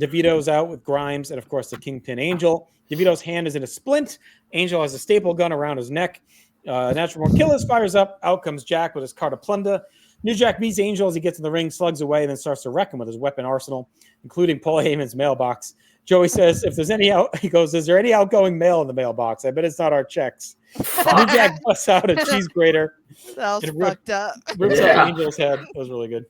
DeVito's out with Grimes and, of course, the Kingpin Angel. DeVito's hand is in a splint. Angel has a staple gun around his neck. Natural Born Killers fires up. Out comes Jack with his car to plunder. New Jack beats Angel as he gets in the ring, slugs away, and then starts to wreck him with his weapon arsenal, including Paul Heyman's mailbox. Joey says, "If there's any he goes, is there any outgoing mail in the mailbox? I bet it's not our checks." New Jack busts out a cheese grater. That was fucked up. Rips up Angel's head. That was really good.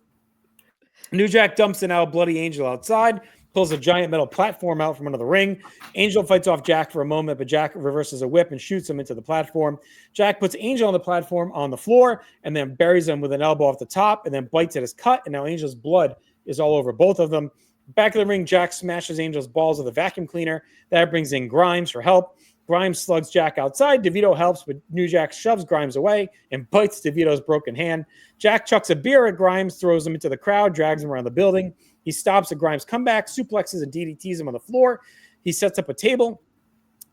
New Jack dumps an out bloody Angel outside, pulls a giant metal platform out from under the ring. Angel fights off Jack for a moment, but Jack reverses a whip and shoots him into the platform. Jack puts Angel on the platform on the floor and then buries him with an elbow off the top and then bites at his cut. And now Angel's blood is all over both of them. Back of the ring, Jack smashes Angel's balls with a vacuum cleaner. That brings in Grimes for help. Grimes slugs Jack outside. DeVito helps, but New Jack shoves Grimes away and bites DeVito's broken hand. Jack chucks a beer at Grimes, throws him into the crowd, drags him around the building. He stops at Grimes' comeback, suplexes and DDTs him on the floor. He sets up a table,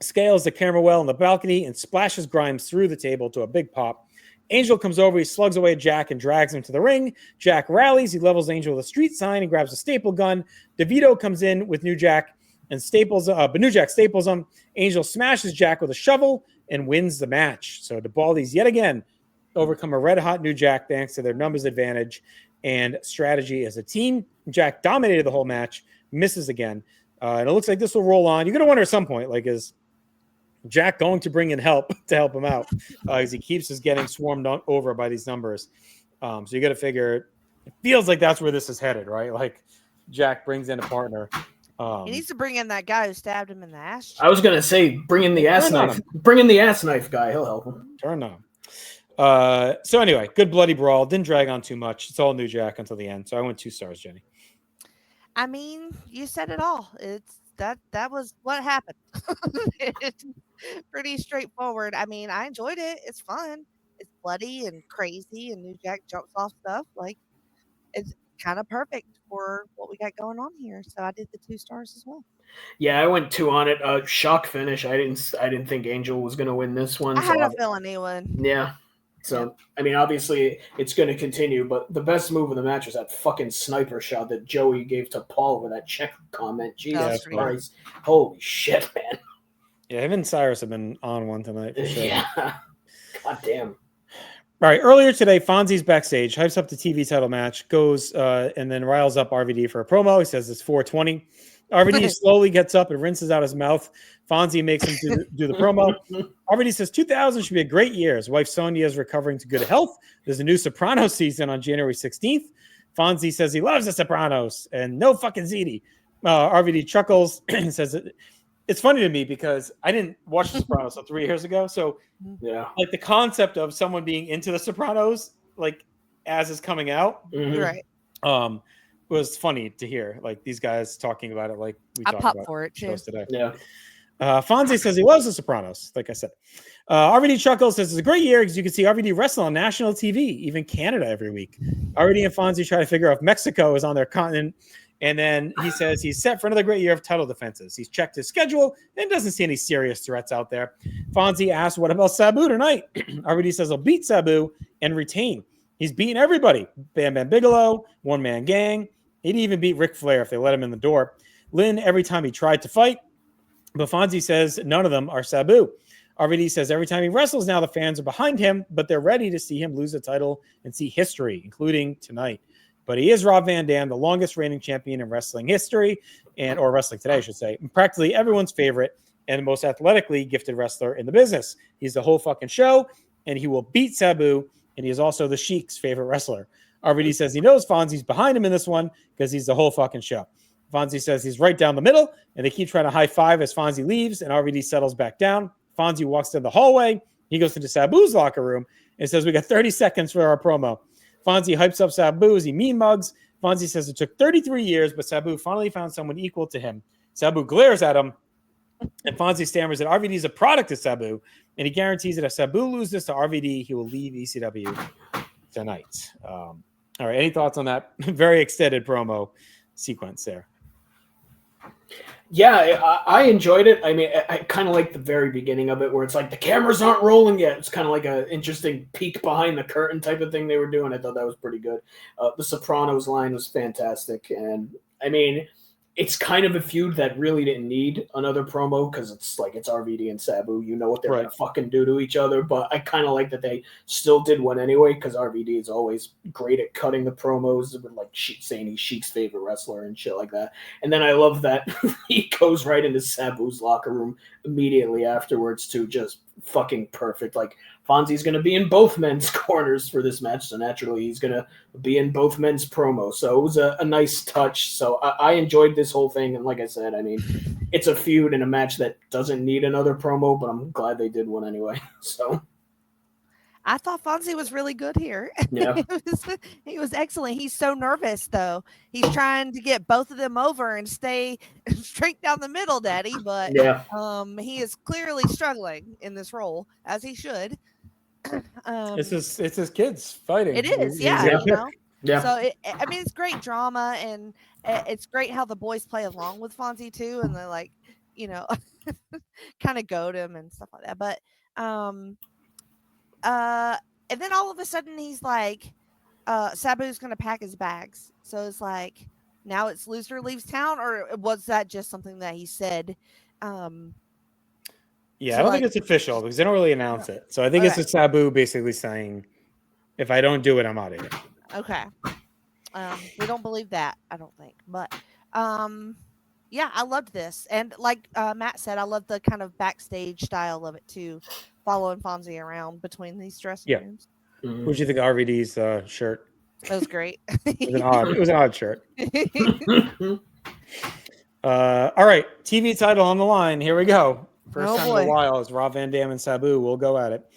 scales the camera well on the balcony, and splashes Grimes through the table to a big pop. Angel comes over, he slugs away Jack and drags him to the ring. Jack rallies, he levels Angel with a street sign and grabs a staple gun. DeVito comes in with New Jack and but New Jack staples him. Angel smashes Jack with a shovel and wins the match. So the Baldies yet again overcome a red-hot New Jack thanks to their numbers advantage and strategy as a team. Jack dominated the whole match, misses again. And it looks like this will roll on. You're going to wonder at some point, like, is Jack going to bring in help to help him out as he keeps us getting swarmed over by these numbers. So you got to figure, it feels like that's where this is headed, right? Like Jack brings in a partner. He needs to bring in that guy who stabbed him in the ass. I was going to say, bring in the ass knife. Bring in the ass knife guy. He'll help him. Turn on. So anyway, good bloody brawl. Didn't drag on too much. It's all New Jack until the end. So I went 2 stars, Jenny. I mean, you said it all. It's that was what happened. It's pretty straightforward. I mean, I enjoyed it. It's fun. It's bloody and crazy, and New Jack jumps off stuff. Like, it's kind of perfect for what we got going on here. So I did the 2 stars as well. Yeah, I went 2 on it. Shock finish. I didn't think Angel was going to win this one. I had a feeling he would. Yeah. So, I mean, obviously it's going to continue, but the best move of the match was that fucking sniper shot that Joey gave to Paul with that check comment. Jesus Christ. Holy shit, man. Yeah, him and Cyrus have been on one tonight for sure. Yeah. God damn. All right, earlier today, Fonzie's backstage, hypes up the TV title match, goes and then riles up RVD for a promo. He says it's 420. RVD slowly gets up and rinses out his mouth. Fonzie makes him do the promo. RVD says 2000 should be a great year. His wife Sonia is recovering to good health. There's a new Sopranos season on January 16th. Fonzie says he loves the Sopranos and no fucking ZD. RVD chuckles and says it's funny to me because I didn't watch the Sopranos 3 years ago. So yeah, like the concept of someone being into the Sopranos, like as is coming out, right? Was funny to hear. Like these guys talking about it, like we talked about for it too. Today. Yeah. Fonzie says he loves the Sopranos. Like I said, RVD chuckles says it's a great year because you can see RVD wrestle on national TV, even Canada every week. RVD and Fonzie try to figure out if Mexico is on their continent. And then he says he's set for another great year of title defenses. He's checked his schedule and doesn't see any serious threats out there. Fonzie asks, what about Sabu tonight? RVD says he'll beat Sabu and retain. He's beaten everybody. Bam Bam Bigelow, One Man Gang. He'd even beat Ric Flair if they let him in the door. Lynn, every time he tried to fight. But Fonzie says none of them are Sabu. RVD says every time he wrestles now, the fans are behind him, but they're ready to see him lose the title and see history, including tonight. But he is Rob Van Dam, the longest reigning champion in wrestling history, or wrestling today, I should say. Practically everyone's favorite and the most athletically gifted wrestler in the business. He's the whole fucking show, and he will beat Sabu, and he is also the Sheik's favorite wrestler. RVD says he knows Fonzie's behind him in this one because he's the whole fucking show. Fonzie says he's right down the middle, and they keep trying to high five as Fonzie leaves, and RVD settles back down. Fonzie walks down the hallway. He goes into Sabu's locker room and says, we got 30 seconds for our promo. Fonzie hypes up Sabu as he mean mugs. Fonzie says it took 33 years, but Sabu finally found someone equal to him. Sabu glares at him, and Fonzie stammers that RVD is a product of Sabu, and he guarantees that if Sabu loses to RVD, he will leave ECW tonight. All right, any thoughts on that very extended promo sequence there? Yeah, I enjoyed it. I mean, I kind of like the very beginning of it where it's like the cameras aren't rolling yet. It's kind of like an interesting peek behind the curtain type of thing they were doing. I thought that was pretty good. The Sopranos line was fantastic. And, I mean, it's kind of a feud that really didn't need another promo because it's like it's RVD and Sabu. You know what they're going to fucking do to each other. But I kind of like that they still did one anyway because RVD is always great at cutting the promos with like saying he's Sheik's favorite wrestler and shit like that. And then I love that he goes right into Sabu's locker room immediately afterwards too. Just fucking perfect. Like Fonzie's going to be in both men's corners for this match. So naturally he's going to be in both men's promos. So it was a nice touch. So I enjoyed this whole thing. And like I said, I mean, it's a feud in a match that doesn't need another promo, but I'm glad they did one anyway. So I thought Fonzie was really good here. Yeah. He was excellent. He's so nervous, though. He's trying to get both of them over and stay straight down the middle, Daddy. But Yeah. he is clearly struggling in this role, as he should. It's his kids fighting. It is, He's yeah. a pick. Yeah. So I mean, it's great drama, and it's great how the boys play along with Fonzie too, and they're like, kind of goad him and stuff like that. But and then all of a sudden he's like, Sabu's gonna pack his bags. So it's like, now it's loser leaves town, or was that just something that he said? Yeah, I don't think it's official because they don't really announce it. So I think it's just Sabu basically saying, if I don't do it, I'm out of here. Okay. We don't believe that, I don't think. But yeah, I loved this. And like Matt said, I love the kind of backstage style of it too, following Fonzie around between these dressing rooms. What did you think of RVD's shirt? It was great. It was an odd shirt. All right, TV title on the line. Here we go. First time in a while is Rob Van Dam and Sabu. We'll go at it.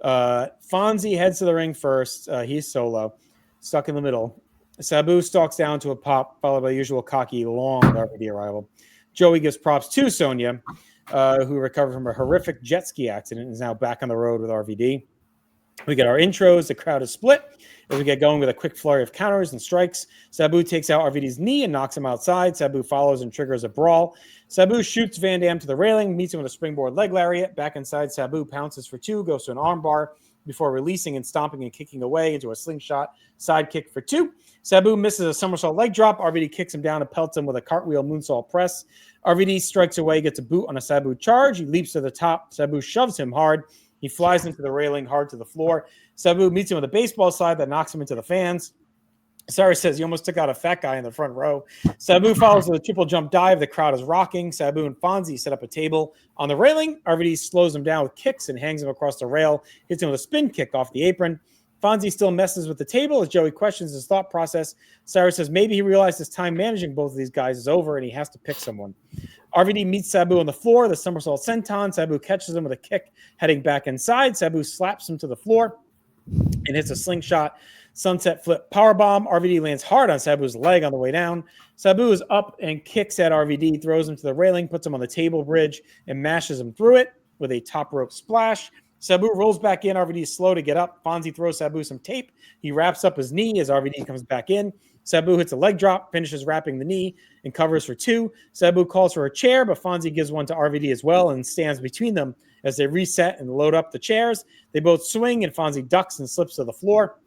Fonzie heads to the ring first. He's solo, stuck in the middle. Sabu stalks down to a pop, followed by the usual cocky, long RVD arrival. Joey gives props to Sonya, who recovered from a horrific jet ski accident and is now back on the road with RVD. We get our intros. The crowd is split as we get going with a quick flurry of counters and strikes. Sabu takes out RVD's knee and knocks him outside. Sabu follows and triggers a brawl. Sabu shoots Van Dam to the railing, meets him with a springboard leg lariat. Back inside, Sabu pounces for two, goes to an armbar before releasing and stomping and kicking away into a slingshot sidekick for two. Sabu misses a somersault leg drop. RVD kicks him down and pelts him with a cartwheel moonsault press. RVD strikes away, gets a boot on a Sabu charge. He leaps to the top. Sabu shoves him hard. He flies into the railing hard to the floor. Sabu meets him with a baseball slide that knocks him into the fans. Cyrus says he almost took out a fat guy in the front row. Sabu follows with a triple jump dive. The crowd is rocking. Sabu and Fonzie set up a table on the railing. RVD slows him down with kicks and hangs him across the rail. Hits him with a spin kick off the apron. Fonzie still messes with the table as Joey questions his thought process. Cyrus says maybe he realized his time managing both of these guys is over and he has to pick someone. RVD meets Sabu on the floor, the somersault senton. Sabu catches him with a kick, heading back inside. Sabu slaps him to the floor and hits a slingshot sunset flip powerbomb. RVD lands hard on Sabu's leg on the way down. Sabu is up and kicks at RVD, throws him to the railing, puts him on the table bridge, and mashes him through it with a top rope splash. Sabu rolls back in. RVD is slow to get up. Fonzie throws Sabu some tape. He wraps up his knee as RVD comes back in. Sabu hits a leg drop, finishes wrapping the knee, and covers for two. Sabu calls for a chair, but Fonzie gives one to RVD as well and stands between them as they reset and load up the chairs. They both swing, and Fonzie ducks and slips to the floor.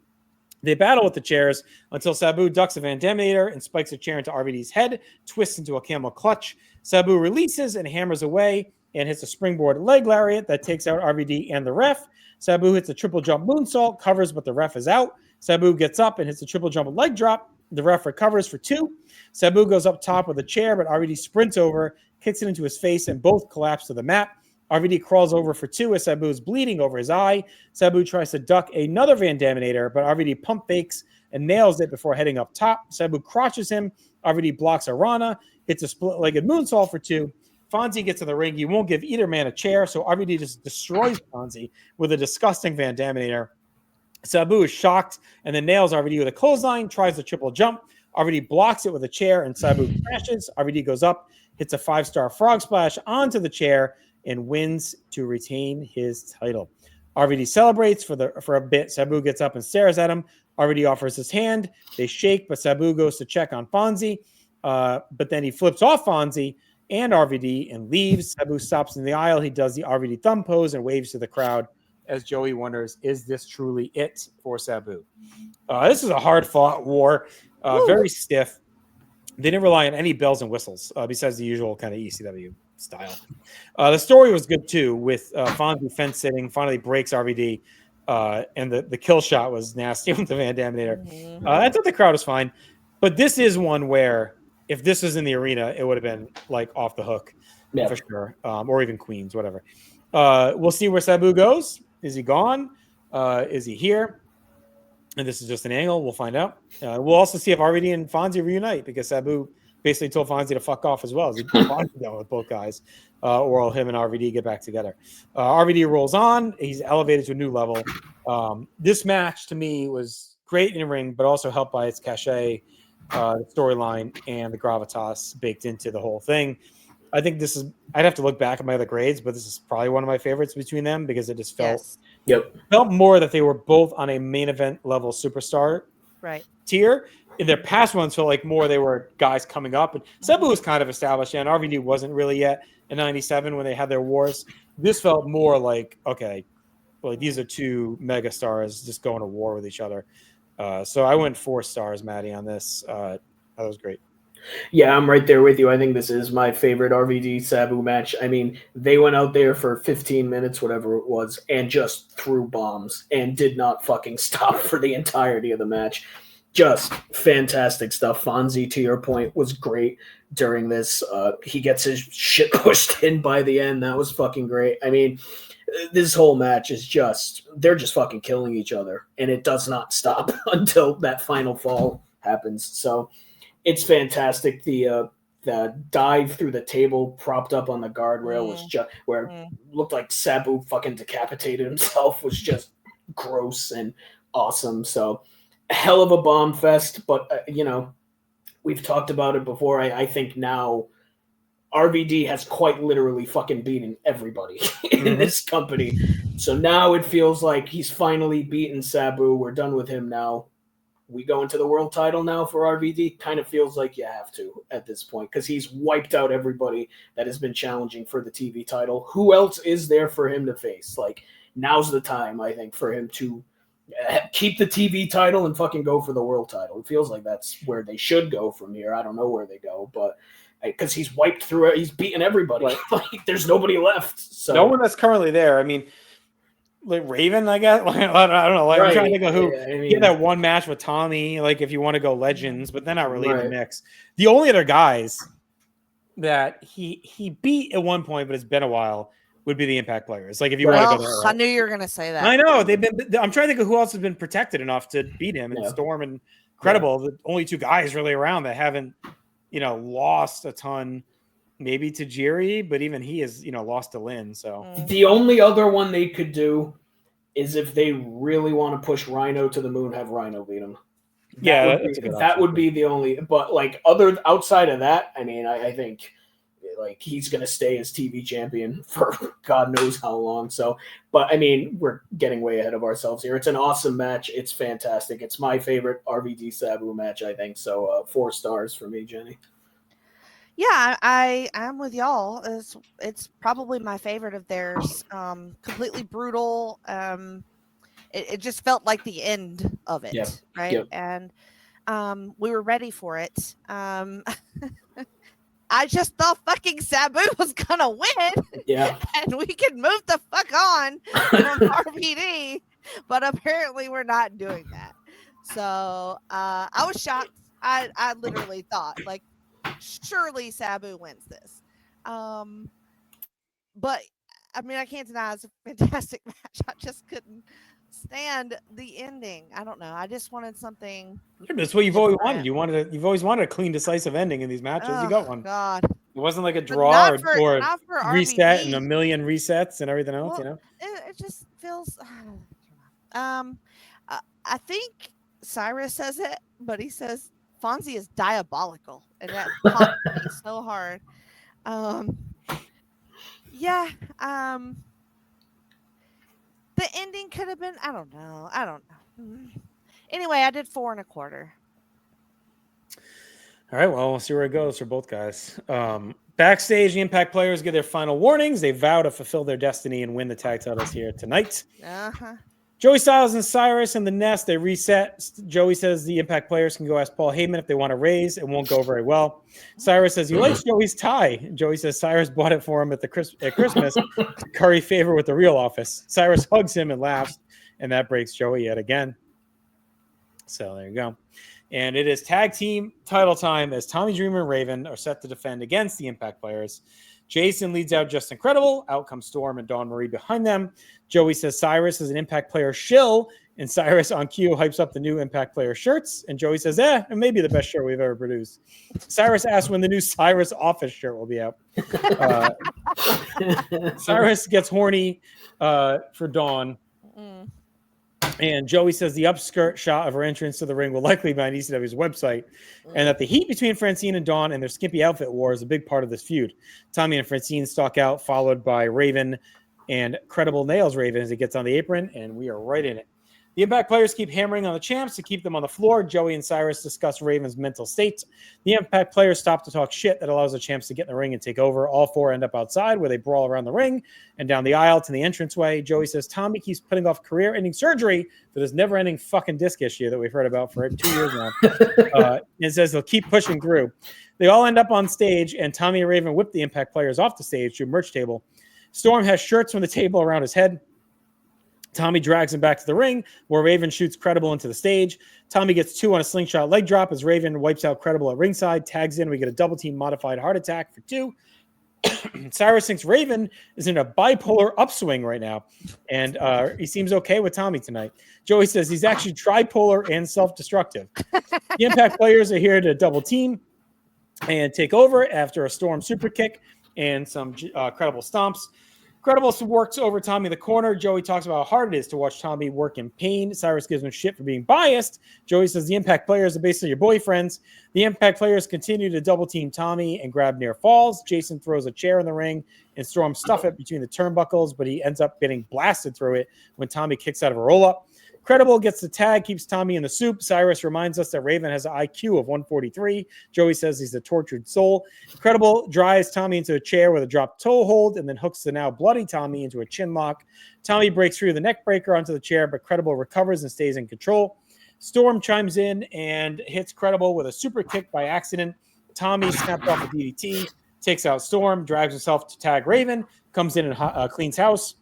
They battle with the chairs until Sabu ducks a Van Daminator and spikes a chair into RVD's head, twists into a camel clutch. Sabu releases and hammers away and hits a springboard leg lariat that takes out RVD and the ref. Sabu hits a triple jump moonsault, covers, but the ref is out. Sabu gets up and hits a triple jump leg drop. The ref recovers for two. Sabu goes up top with a chair, but RVD sprints over, kicks it into his face, and both collapse to the mat. RVD crawls over for two as Sabu is bleeding over his eye. Sabu tries to duck another Van Daminator, but RVD pump fakes and nails it before heading up top. Sabu crotches him. RVD blocks a Rana, hits a split-legged moonsault for two. Fonzie gets in the ring. He won't give either man a chair, so RVD just destroys Fonzie with a disgusting Van Daminator. Sabu is shocked and then nails RVD with a clothesline, tries the triple jump. RVD blocks it with a chair, and Sabu crashes. RVD goes up, hits a 5-star frog splash onto the chair, and wins to retain his title. RVD celebrates for a bit. Sabu gets up and stares at him. RVD offers his hand. They shake, but Sabu goes to check on Fonzie. But then he flips off Fonzie and RVD and leaves. Sabu stops in the aisle. He does the RVD thumb pose and waves to the crowd as Joey wonders, is this truly it for Sabu? This is a hard-fought war, very stiff. They didn't rely on any bells and whistles besides the usual kind of ECW style. The story was good, too, with Fonzie fence-sitting, finally breaks RVD, and the kill shot was nasty with the Van Daminator. Mm-hmm. I thought the crowd was fine, but this is one where if this was in the arena, it would have been like off the hook for sure, or even Queens, whatever. We'll see where Sabu goes. Is he gone? Is he here? And this is just an angle. We'll find out. We'll also see if RVD and Fonzie reunite because Sabu basically told Fonzie to fuck off as well. As he Fonzie down with both guys, or him and RVD get back together. RVD rolls on. He's elevated to a new level. This match to me was great in the ring, but also helped by its cachet, the storyline, and the gravitas baked into the whole thing. I think this is. I'd have to look back at my other grades, but this is probably one of my favorites between them because it just felt more that they were both on a main event level superstar tier. In their past ones felt like more they were guys coming up, and Sabu was kind of established, and RVD wasn't really yet in '97 when they had their wars. This felt more like, okay, well, these are two mega stars just going to war with each other. So I went 4 stars, Maddie, on this. That was great. Yeah, I'm right there with you. I think this is my favorite RVD Sabu match. I mean, they went out there for 15 minutes, whatever it was, and just threw bombs and did not fucking stop for the entirety of the match. Just fantastic stuff. Fonzie, to your point, was great during this. He gets his shit pushed in by the end. That was fucking great. I mean, this whole match is they're just fucking killing each other, and it does not stop until that final fall happens. So it's fantastic. The dive through the table propped up on the guardrail was just where it looked like Sabu fucking decapitated himself, was just gross and awesome. So hell of a bomb fest, but we've talked about it before. I think now RVD has quite literally fucking beaten everybody in this company. So now it feels like he's finally beaten Sabu. We're done with him now. We go into the world title now for RVD. Kind of feels like you have to at this point because he's wiped out everybody that has been challenging for the TV title. Who else is there for him to face? Like, now's the time, I think, for him to keep the TV title and fucking go for the world title. It feels like that's where they should go from here. I don't know where they go, but because he's wiped through it, he's beaten everybody. Like, there's nobody left. So no one that's currently there. I mean, like Raven, I guess. Like, I don't know. Like, I'm trying to think of who. Yeah, he had that one match with Tommy. Like, if you want to go legends, but they're not really in the mix. The only other guys that he beat at one point, but it's been a while, would be the Impact players. Like, if you want to go there. I knew you were going to say that. I know they've been. I'm trying to think of who else has been protected enough to beat him. And Storm and Credible, the only 2 guys really around that haven't, lost a ton. Maybe to Tajiri, but even he has, lost to Lynn. So the only other one they could do is if they really want to push Rhino to the moon, have Rhino beat him. That would be the only. But like outside of that, I mean, I think like he's going to stay as TV champion for God knows how long. So, but I mean, we're getting way ahead of ourselves here. It's an awesome match. It's fantastic. It's my favorite RVD Sabu match, I think. So 4 stars for me, Jenny. Yeah, I'm with y'all. It's probably my favorite of theirs. Completely brutal. It just felt like the end of it, right? Yep. And we were ready for it. I just thought fucking Sabu was gonna win. Yeah, and we could move the fuck on from RVD, but apparently we're not doing that. So I was shocked. I literally thought like, surely Sabu wins this. But I mean, I can't deny it's a fantastic match. I just couldn't stand the ending. I don't know. I just wanted something. That's what you've always wanted. You've always wanted a clean, decisive ending in these matches. You got one. God. It wasn't like a draw or reset and a million resets and everything else. Well, it just feels. I think Cyrus says it, but he says Fonzie is diabolical, and that popped me so hard. The ending could have been. I don't know. Anyway, I did 4 1/4. All right. Well, we'll see where it goes for both guys. Backstage, the Impact players give their final warnings. They vow to fulfill their destiny and win the tag titles here tonight. Joey Styles and Cyrus in the nest, they reset. Joey says the Impact players can go ask Paul Heyman if they want to raise. It won't go very well. Cyrus says he likes Joey's tie. Joey says Cyrus bought it for him at Christmas to curry favor with the real office. Cyrus hugs him and laughs, and that breaks Joey yet again. So there you go. And it is tag team title time as Tommy Dreamer and Raven are set to defend against the Impact players. Jason leads out Just Incredible. Out comes Storm and Dawn Marie behind them. Joey says Cyrus is an Impact player shill And Cyrus on cue hypes up the new Impact player shirts. And Joey says, it may be the best shirt we've ever produced. Cyrus asks when the new Cyrus office shirt will be out. Cyrus gets horny for Dawn. And Joey says the upskirt shot of her entrance to the ring will likely be on ECW's website, and that the heat between Francine and Dawn and their skimpy outfit war is a big part of this feud. Tommy and Francine stalk out, followed by Raven, and Credible nails Raven as he gets on the apron, and we are right in it. The Impact players keep hammering on the champs to keep them on the floor. Joey and Cyrus discuss Raven's mental state. The Impact players stop to talk shit that allows the champs to get in the ring and take over. All four end up outside where they brawl around the ring and down the aisle to the entranceway. Joey says Tommy keeps putting off career-ending surgery for this never-ending fucking disc issue that we've heard about for 2 years now. And says they'll keep pushing through. They all end up on stage, and Tommy and Raven whip the Impact players off the stage to a merch table. Storm has shirts from the table around his head. Tommy drags him back to the ring, where Raven shoots Credible into the stage. Tommy gets 2 on a slingshot leg drop as Raven wipes out Credible at ringside, tags in. We get a double team modified heart attack for 2. Cyrus thinks Raven is in a bipolar upswing right now, and he seems okay with Tommy tonight. Joey says he's actually tripolar and self-destructive. The Impact players are here to double team and take over after a Storm super kick and some Credible stomps. Credible works over Tommy in the corner. Joey talks about how hard it is to watch Tommy work in pain. Cyrus gives him shit for being biased. Joey says the Impact players are basically your boyfriends. The Impact players continue to double team Tommy and grab near falls. Jason throws a chair in the ring and Storm stuff it between the turnbuckles, but he ends up getting blasted through it when Tommy kicks out of a roll-up. Credible gets the tag, keeps Tommy in the soup. Cyrus reminds us that Raven has an IQ of 143. Joey says he's a tortured soul. Credible drives Tommy into a chair with a drop toe hold and then hooks the now bloody Tommy into a chin lock. Tommy breaks through the neck breaker onto the chair, but Credible recovers and stays in control. Storm chimes in and hits Credible with a super kick by accident. Tommy snaps off a DDT, takes out Storm, drags himself to tag Raven, comes in and cleans house.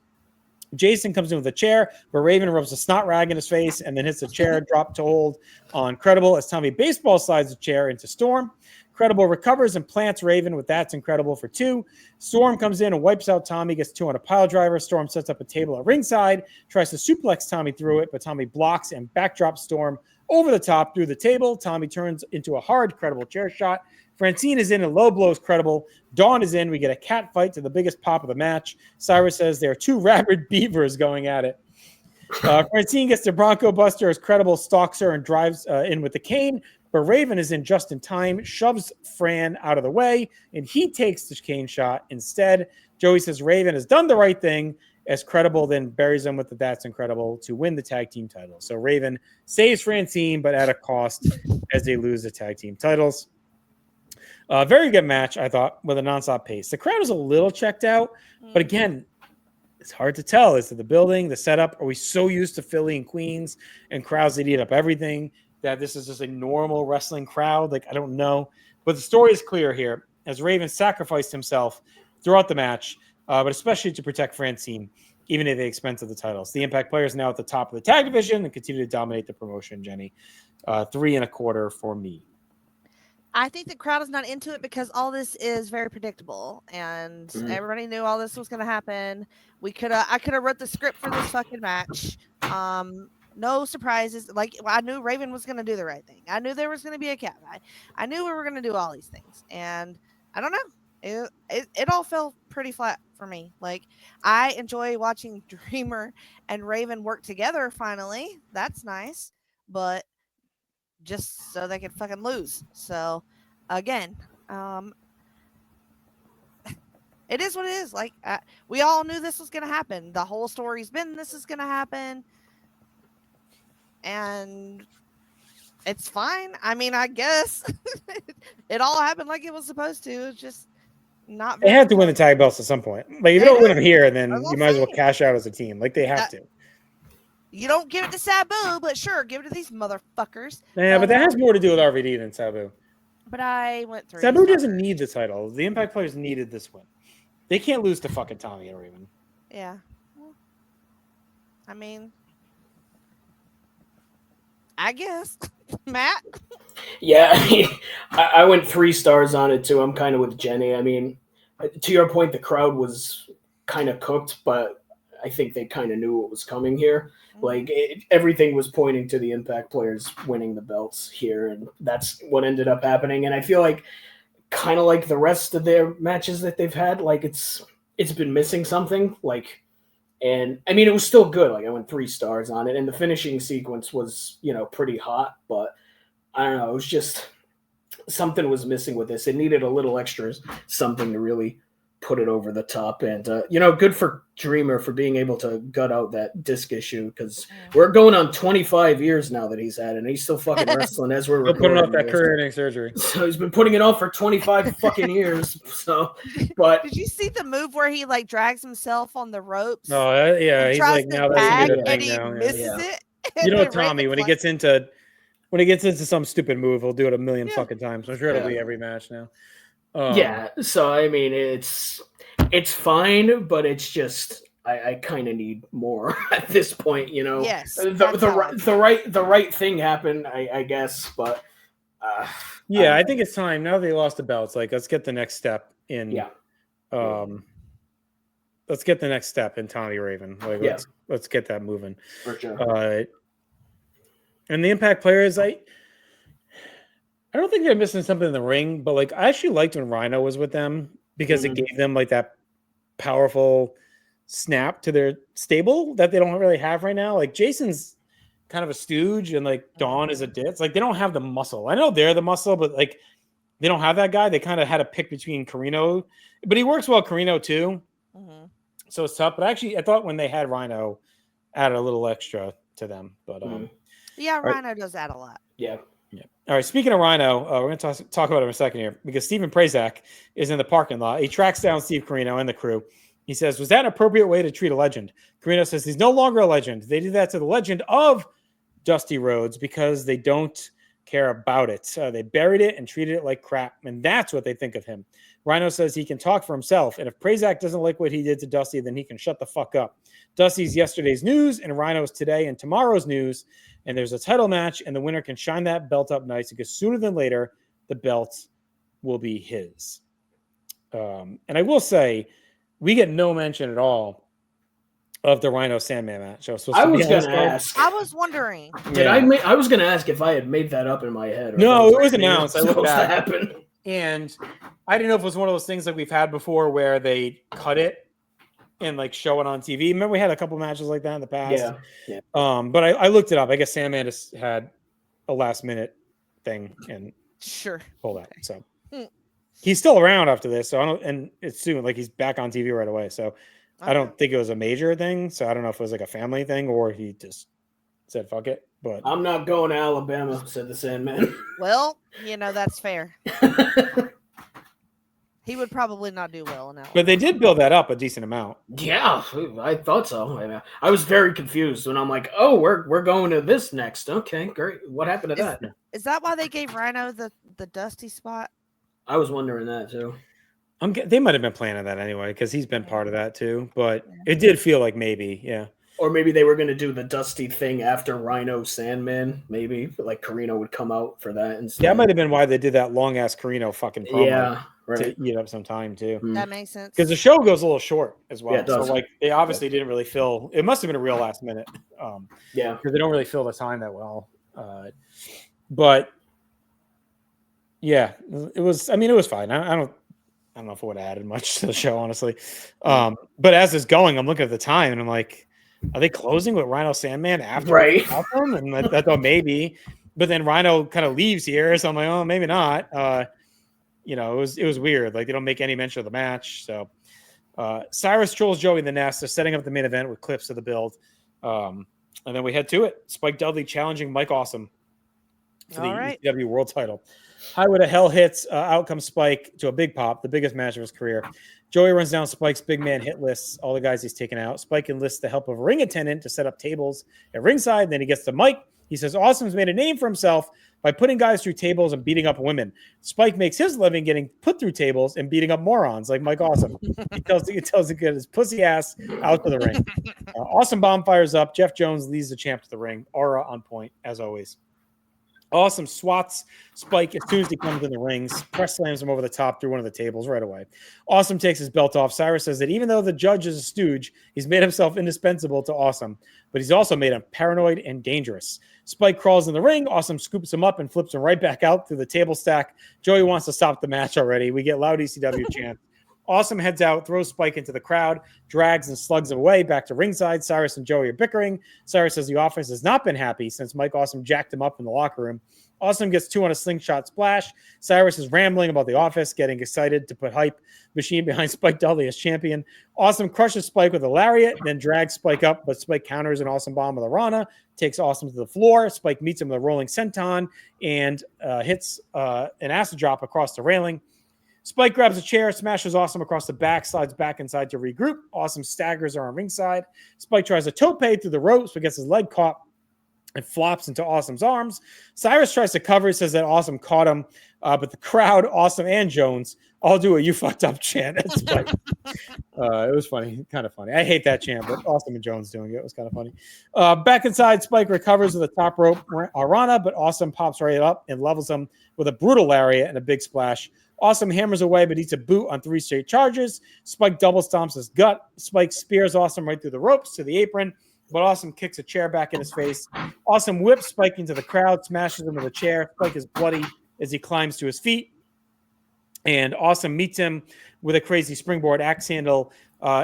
Jason comes in with a chair, but Raven rubs a snot rag in his face and then hits a chair drop to hold on Credible as Tommy baseball slides the chair into Storm. Credible recovers and plants Raven with That's Incredible for 2. Storm comes in and wipes out Tommy, gets 2 on a pile driver. Storm sets up a table at ringside, tries to suplex Tommy through it, but Tommy blocks and backdrops Storm over the top through the table. Tommy turns into a hard Credible chair shot. Francine is in and low blows Credible. Dawn is in. We get a cat fight to the biggest pop of the match. Cyrus says there are 2 rabid beavers going at it. Francine gets the Bronco Buster as Credible stalks her and drives in with the cane. But Raven is in just in time, shoves Fran out of the way, and he takes the cane shot instead. Joey says Raven has done the right thing as Credible then buries him with the That's Incredible to win the tag team title. So Raven saves Francine, but at a cost as they lose the tag team titles. Very good match, I thought, with a nonstop pace. The crowd is a little checked out, but again, it's hard to tell. Is it the building, the setup? Are we so used to Philly and Queens and crowds that eat up everything that this is just a normal wrestling crowd? Like, I don't know. But the story is clear here, as Raven sacrificed himself throughout the match, but especially to protect Francine, even at the expense of the titles. The Impact players now at the top of the tag division and continue to dominate the promotion, Jenny. 3.25 for me. I think the crowd is not into it because all this is very predictable, and everybody knew all this was going to happen. I could have wrote the script for this fucking match. No surprises. Like, I knew Raven was going to do the right thing. I knew there was going to be a cat. I knew we were going to do all these things, and I don't know. It all fell pretty flat for me. Like, I enjoy watching Dreamer and Raven work together. Finally, that's nice, but just so they could fucking lose. So again, it is what it is. Like, we all knew this was going to happen. The whole story's been this is going to happen, and it's fine. I mean, I guess it all happened like it was supposed to. It's just not. They had to win the tag belts at some point. Like, if you don't win them here, then you might as well cash out as a team. Like, they have to. You don't give it to Sabu, but sure, give it to these motherfuckers. Yeah, but that has more to do with RVD than Sabu. But I went through. Sabu doesn't need the title. The Impact players needed this win. They can't lose to fucking Tommy and Raven. Yeah. Well, I mean, I guess. Matt? Yeah, I went 3 stars on it, too. I'm kind of with Jenny. I mean, to your point, the crowd was kind of cooked, but I think they kind of knew what was coming here. Like everything was pointing to the Impact players winning the belts here, and that's what ended up happening. And I feel like kind of like the rest of their matches that they've had, like it's been missing something. Like, and I mean, it was still good. Like I went 3 stars on it, and the finishing sequence was, pretty hot, but I don't know. It was just something was missing with this. It needed a little extra something to really put it over the top. And, good for Dreamer for being able to gut out that disc issue, because we're going on 25 years now that he's had it, and he's still fucking wrestling as we're putting off that career-ending surgery. So he's been putting it off for 25 fucking years. So, but did you see the move where he like drags himself on the ropes? Oh, yeah, he's like, now that's a thing now. Misses it. You know, Tommy, when he gets into some stupid move, he'll do it a million fucking times. I'm sure it'll be every match now. So I mean, it's fine, but it's just I kind of need more at this point. Yes, the right thing happened, I guess, but I think it's time now they lost the belts. Like, let's get the next step in. Let's get the next step in Tommy Raven. Like, let's get that moving for sure. And the Impact players, I don't think they're missing something in the ring, but like I actually liked when Rhino was with them because it gave them like that powerful snap to their stable that they don't really have right now. Like Jason's kind of a stooge and like Dawn is a ditz. Like they don't have the muscle. I know they're the muscle, but like they don't have that guy. They kind of had to pick between Carino, but he works well Carino too. So it's tough. But actually, I thought when they had Rhino, added a little extra to them. But Rhino does that a lot. Yeah. All right. Speaking of Rhino, we're going to talk about him in a second here because Stephen Prazak is in the parking lot. He tracks down Steve Carino and the crew. He says, "Was that an appropriate way to treat a legend?" Carino says he's no longer a legend. They did that to the legend of Dusty Rhodes because they don't care about it. They buried it and treated it like crap, and that's what they think of him. Rhino says he can talk for himself, and if Prazak doesn't like what he did to Dusty, then he can shut the fuck up. Dusty's yesterday's news, and Rhino's today and tomorrow's news, and there's a title match, and the winner can shine that belt up nice because sooner than later, the belt will be his. And I will say, we get no mention at all of the Rhino Sandman match. I was going to ask. I was wondering. I was going to ask if I had made that up in my head. No, it was announced. I looked at it. Happen. And I didn't know if it was one of those things like we've had before where they cut it and like show it on TV. Remember we had a couple matches like that in the past? Yeah. But I looked it up. I guess Sandman just had a last minute thing and pulled out. So he's still around after this. So and it's soon, like he's back on TV right away. So I don't think it was a major thing. So I don't know if it was like a family thing or he just said fuck it. But I'm not going to Alabama, said the Sandman. Well, that's fair. He would probably not do well in Alabama. But they did build that up a decent amount. Yeah, I thought so. I was very confused when I'm like, oh, we're going to this next. Okay, great. What happened to that? Is that why they gave Rhino the Dusty spot? I was wondering that too. They might have been planning that anyway because he's been part of that too. But it did feel like maybe, yeah. Or maybe they were going to do the Dusty thing after Rhino Sandman. Maybe like Carino would come out for that instead. That might have been why they did that long ass Carino fucking promo. Yeah, right. To eat up some time too. That makes sense. Because the show goes a little short as well. Yeah, it does. So like they obviously didn't really fill. It must have been a real last minute. Yeah, because they don't really fill the time that well. But yeah, it was. I mean, it was fine. I don't know if it would have added much to the show, honestly. But as it's going, I'm looking at the time and I'm like, are they closing with Rhino Sandman after? Right. And I thought maybe, but then Rhino kind of leaves here, so I'm like, oh, maybe not. It was weird. Like they don't make any mention of the match. So Cyrus trolls Joey in the nest. They're setting up the main event with clips of the build, and then we head to it. Spike Dudley challenging Mike Awesome for the ECW World Title. Highway to Hell hits. Out comes Spike to a big pop, the biggest match of his career. Joey runs down Spike's big man hit lists, all the guys he's taken out. Spike enlists the help of a ring attendant to set up tables at ringside. Then he gets to Mike. He says Awesome's made a name for himself by putting guys through tables and beating up women. Spike makes his living getting put through tables and beating up morons like Mike Awesome. He tells to get his pussy ass out to the ring. Awesome Bomb fires up. Jeff Jones leads the champ to the ring. Aura on point, as always. Awesome swats Spike as soon as he comes in the rings, press slams him over the top through one of the tables right away. Awesome takes his belt off. Cyrus says that even though the judge is a stooge, he's made himself indispensable to Awesome, but he's also made him paranoid and dangerous. Spike crawls in the ring. Awesome scoops him up and flips him right back out through the table stack. Joey wants to stop the match already. We get loud ECW chant. Awesome heads out, throws Spike into the crowd, drags and slugs him away back to ringside. Cyrus and Joey are bickering. Cyrus says the offense has not been happy since Mike Awesome jacked him up in the locker room. Awesome gets 2 on a slingshot splash. Cyrus is rambling about the office, getting excited to put hype machine behind Spike Dudley as champion. Awesome crushes Spike with a lariat, then drags Spike up, but Spike counters an Awesome bomb with a Rana, takes Awesome to the floor. Spike meets him with a rolling senton and hits an acid drop across the railing. Spike grabs a chair, smashes Awesome across the back, slides back inside to regroup. Awesome staggers her on ringside. Spike tries a tope through the ropes, but gets his leg caught and flops into Awesome's arms. Cyrus tries to cover, says that Awesome caught him, but the crowd, Awesome and Jones, all do a "you fucked up" chant at Spike. It was funny, kind of funny. I hate that chant, but Awesome and Jones doing it was kind of funny. Back inside, Spike recovers with a top rope Rana, but Awesome pops right up and levels him with a brutal lariat and a big splash. Awesome hammers away, but eats a boot on 3 straight charges. Spike double stomps his gut. Spike spears Awesome right through the ropes to the apron, but Awesome kicks a chair back in his face. Awesome whips Spike into the crowd, smashes him with a chair. Spike is bloody as he climbs to his feet. And Awesome meets him with a crazy springboard axe handle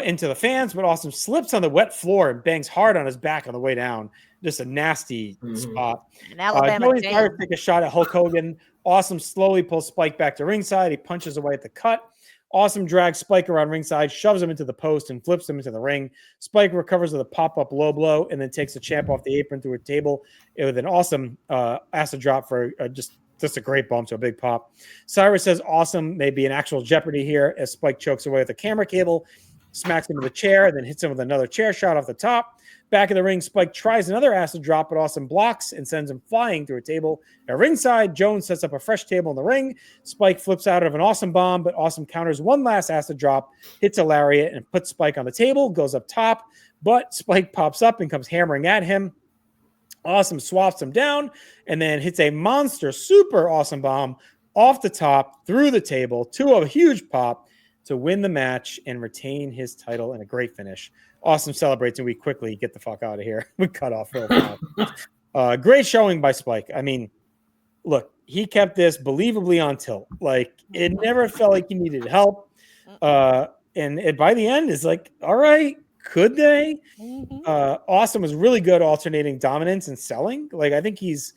into the fans, but Awesome slips on the wet floor and bangs hard on his back on the way down. Just a nasty spot. Joey Cyrus take a shot at Hulk Hogan. Awesome slowly pulls Spike back to ringside. He punches away at the cut. Awesome drags Spike around ringside, shoves him into the post, and flips him into the ring. Spike recovers with a pop-up low blow and then takes the champ off the apron through a table with an awesome acid drop for just a great bump to a big pop. Cyrus says Awesome may be in actual jeopardy here as Spike chokes away with a camera cable, smacks him with a chair, then hits him with another chair shot off the top. Back in the ring, Spike tries another acid drop, but Awesome blocks and sends him flying through a table. At ringside, Jones sets up a fresh table in the ring. Spike flips out of an Awesome bomb, but Awesome counters one last acid drop, hits a lariat, and puts Spike on the table, goes up top, but Spike pops up and comes hammering at him. Awesome swaps him down and then hits a monster super Awesome bomb off the top through the table to a huge pop to win the match and retain his title in a great finish. Awesome celebrates and we quickly get the fuck out of here. We cut off real fast. Great showing by Spike. I mean, look, he kept this believably on tilt. Like, it never felt like he needed help. And by the end, it's like, all right, could they? Awesome was really good alternating dominance and selling. Like, I think he's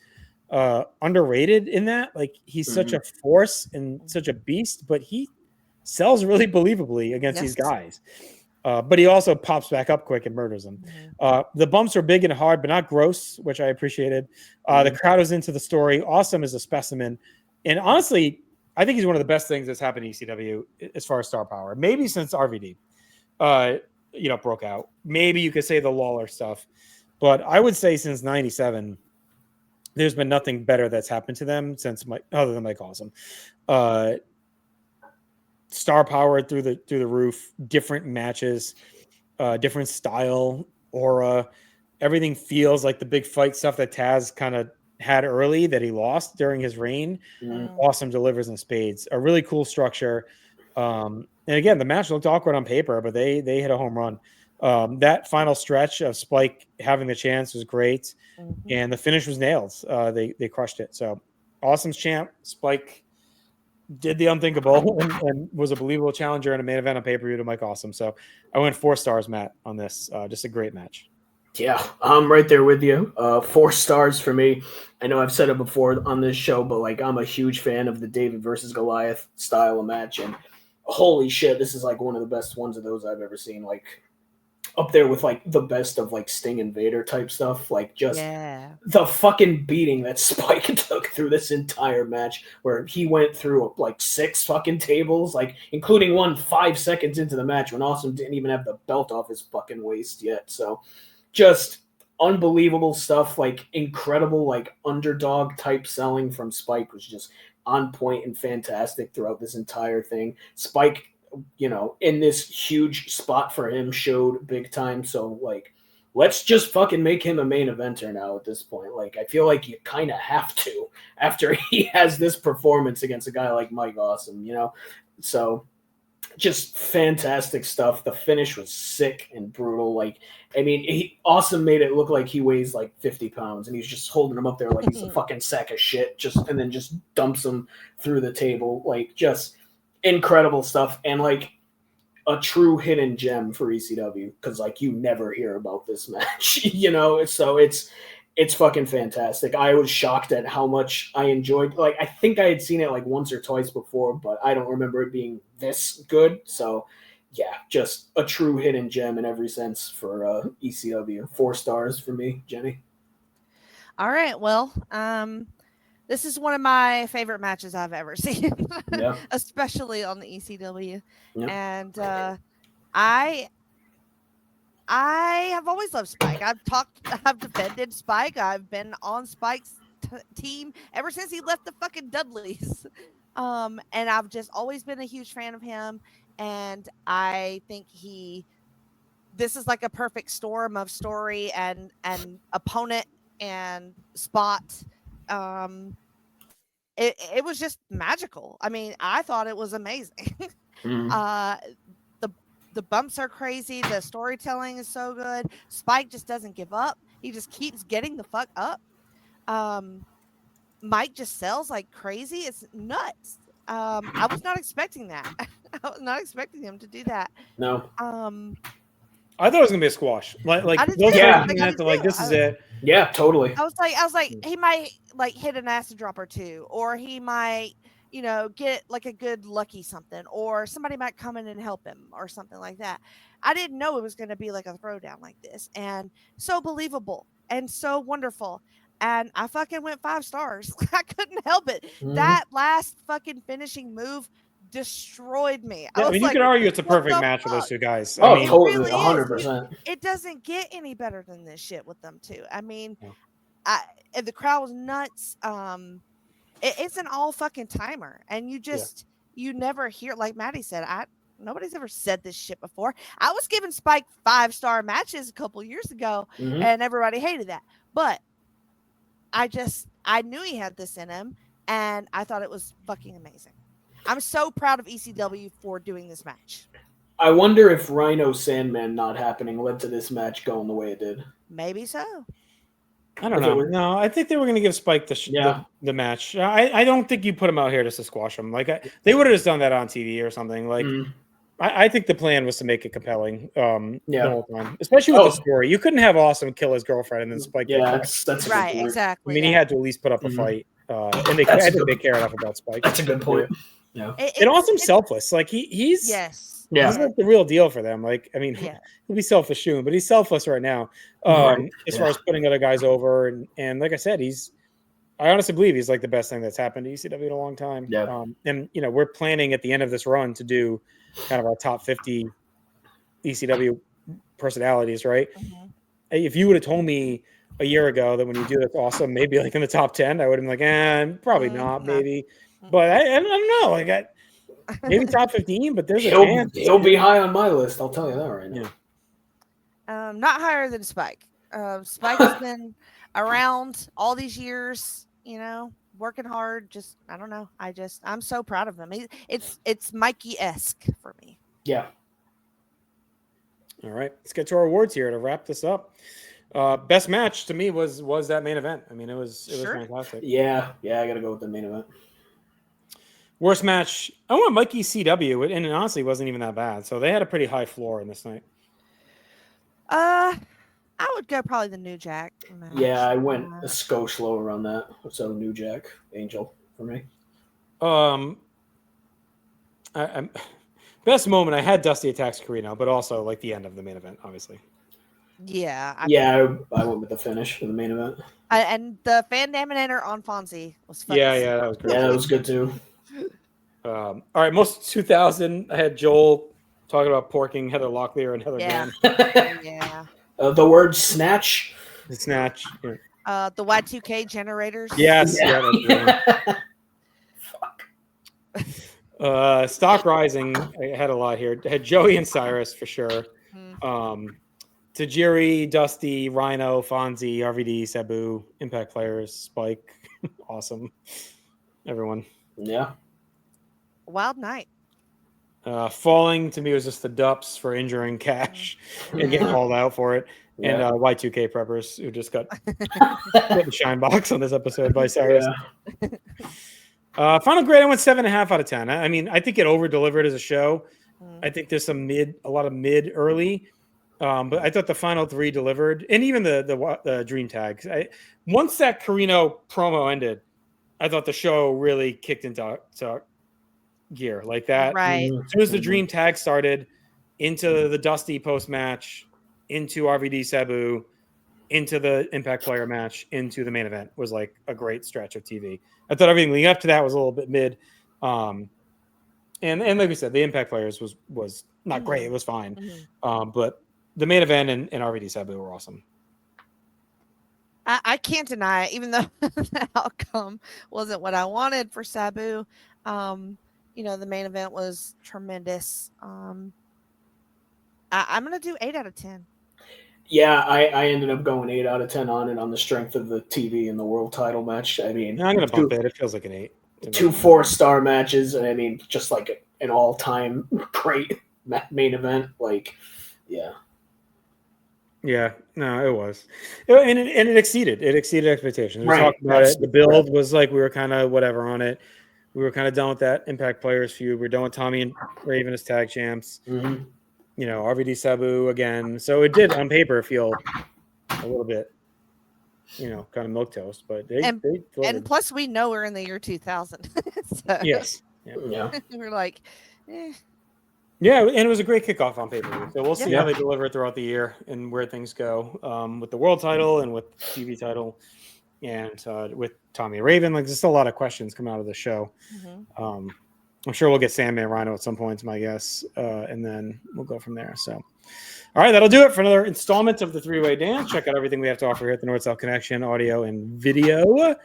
underrated in that. Like, he's such a force and such a beast, but he sells really believably against these guys. But he also pops back up quick and murders them. The bumps are big and hard, but not gross, which I appreciated. The crowd was into the story. Awesome is a specimen. And honestly, I think he's one of the best things that's happened to ECW as far as star power. Maybe since RVD, broke out. Maybe you could say the Lawler stuff. But I would say since 97, there's been nothing better that's happened to them since other than Mike Awesome. Star power through the roof, different matches, different style, aura. Everything feels like the big fight stuff that Taz kind of had early that he lost during his reign. Awesome delivers in spades. A really cool structure. And again, the match looked awkward on paper, but they hit a home run. That final stretch of Spike having the chance was great, and the finish was nailed. They crushed it. So Awesome's champ. Spike did the unthinkable and was a believable challenger in a main event on pay-per-view to Mike Awesome. So I went 4 stars, Matt, on this. Just a great match. Yeah, I'm right there with you. 4 stars for me. I know I've said it before on this show, but like I'm a huge fan of the David versus Goliath style of match, and holy shit, this is like one of the best ones of those I've ever seen. Like up there with like the best of like Sting and Vader type stuff. Like just the fucking beating that Spike took through this entire match, where he went through like 6 fucking tables, like including one 5 seconds into the match when Awesome didn't even have the belt off his fucking waist yet. So just unbelievable stuff. Like incredible, like underdog type selling from Spike was just on point and fantastic throughout this entire thing. Spike, in this huge spot for him showed big time. So like let's just fucking make him a main eventer now at this point. Like, I feel like you kind of have to after he has this performance against a guy like Mike Awesome, you know? So just fantastic stuff. The finish was sick and brutal. Like, I mean, Awesome made it look like he weighs like 50 pounds, and he's just holding him up there like he's a fucking sack of shit, and then just dumps him through the table. Like, just incredible stuff. And like a true hidden gem for ECW, because like you never hear about this match, you know? So it's fucking fantastic. I was shocked at how much I enjoyed. Like, I think I had seen it like once or twice before, but I don't remember it being this good. So, yeah, just a true hidden gem in every sense for ECW. 4 stars for me, Jenny. All right. Well, this is one of my favorite matches I've ever seen, Yeah. especially on the ECW. Yeah. And I have always loved Spike. I've defended Spike. I've been on Spike's team ever since he left the fucking Dudleys. And I've just always been a huge fan of him. And I think this is like a perfect storm of story and opponent and spot. It was just magical. I mean, I thought it was amazing. The bumps are crazy. The storytelling is so good. Spike just doesn't give up. He just keeps getting the fuck up. Mike just sells like crazy. It's nuts. I was not expecting that. I was not expecting him to do that. No. I thought it was gonna be a squash. Like those minutes, like this is it. Yeah, totally. I was like, he might like hit an acid drop or two, or he might, get like a good lucky something, or somebody might come in and help him or something like that. I didn't know it was going to be like a throwdown like this, and so believable and so wonderful. And I fucking went 5 stars. I couldn't help it. That last fucking finishing move destroyed me. Yeah, I mean, you could argue it's a perfect match for those two guys. Oh, I mean, totally, really 100%. It doesn't get any better than this shit with them two. I mean, the crowd was nuts. It's an all fucking timer, and you never hear, like Maddie said, nobody's ever said this shit before. I was giving Spike 5-star matches a couple years ago, and everybody hated that. But I knew he had this in him, and I thought it was fucking amazing. I'm so proud of ECW for doing this match. I wonder if Rhino Sandman not happening led to this match going the way it did. Maybe so. I don't know. No, I think they were going to give Spike the match. I don't think you put him out here just to squash him. Like they would have just done that on TV or something. Like I think the plan was to make it compelling. The whole time, especially with the story. You couldn't have Awesome kill his girlfriend and then Spike. Yeah, that's right. Exactly. I mean, he had to at least put up a fight, and they care enough about Spike. That's a good point. Yeah, and Awesome's selfless. Like he's yes. Yeah. He's like the real deal for them. Like, I mean, he'll be selfish soon, but he's selfless right now. As far as putting other guys over, and like I said, I honestly believe he's like the best thing that's happened to ECW in a long time. Yeah. And we're planning at the end of this run to do kind of our top 50 ECW personalities, right? If you would have told me a year ago that when you do this Awesome, maybe like in the top 10, I would have been like, probably not, maybe. But I don't know. Like maybe top 15, but there's a chance. He'll be high on my list. I'll tell you that right now. Not higher than Spike. Spike has been around all these years, working hard. Just, I don't know. I'm so proud of him. It's Mikey-esque for me. Yeah. All right. Let's get to our awards here to wrap this up. Best match to me was that main event. I mean, it was fantastic. Yeah. I got to go with the main event. Worst match, I went Mikey CW, and it honestly wasn't even that bad. So they had a pretty high floor in this night. I would go probably the New Jack match. Yeah, I went a skosh lower on that. So New Jack, Angel for me. Best moment, I had Dusty attacks Carino, but also like the end of the main event, obviously. Yeah. I went with the finish for the main event. And the Fan Daminator on Fonzie was fun. Yeah, that was great. Yeah, that was good too. All right, most 2000, I had Joel talking about porking Heather Locklear and Heather Graham. Yeah. The word snatch. The snatch. Yeah. The Y2K generators. Yes. Fuck. Stock Rising, I had a lot here. I had Joey and Cyrus for sure. To Tajiri, Dusty, Rhino, Fonzie, RVD, Sabu, Impact players, Spike. Awesome. Everyone. Yeah. Wild night. Falling to me was just the Dups for injuring Cash and getting called out for it. And Y2K preppers who just got put in the shine box on this episode by Cyrus. Yeah. Final grade, I went 7.5 out of 10. I mean, I think it over delivered as a show. I think there's a lot of mid early. But I thought the final 3 delivered, and even the dream tags. Once that Carino promo ended, I thought the show really kicked into gear like that. Right. As soon as the dream tag started, into the Dusty post match, into RVD Sabu, into the Impact player match, into the main event was like a great stretch of TV. I thought everything leading up to that was a little bit mid. And like we said, the Impact players was not great. It was fine. But the main event and RVD Sabu were awesome. I can't deny it, even though the outcome wasn't what I wanted for Sabu. The main event was tremendous. I'm going to do 8 out of 10. Yeah, I ended up going 8 out of 10 on it on the strength of the TV and the world title match. I mean, I'm going to bump it. It feels like an 8. 2 4-star matches. I mean, just like an all-time great main event. Like, yeah. Yeah, no, it was, and it exceeded expectations. We talked about it. The build was like we were kind of whatever on it. We were kind of done with that Impact Players feud. We're done with Tommy and Raven as tag champs. RVD Sabu again. So it did on paper feel a little bit, kind of milquetoast. But and plus we know we're in the year 2000. So, yes, we're like, eh. Yeah, and it was a great kickoff on pay-per-view. So we'll see how they deliver it throughout the year and where things go with the world title and with the TV title and with Tommy and Raven. Like, there's still a lot of questions coming out of the show. I'm sure we'll get Sandman Rhino at some point, is my guess, and then we'll go from there. So, all right, that'll do it for another installment of the Three-Way Dance. Check out everything we have to offer here at the North-South Connection, audio and video.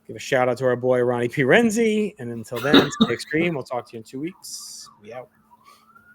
Give a shout out to our boy Ronnie P. Renzi. And until then, stay extreme. We'll talk to you in 2 weeks. We out.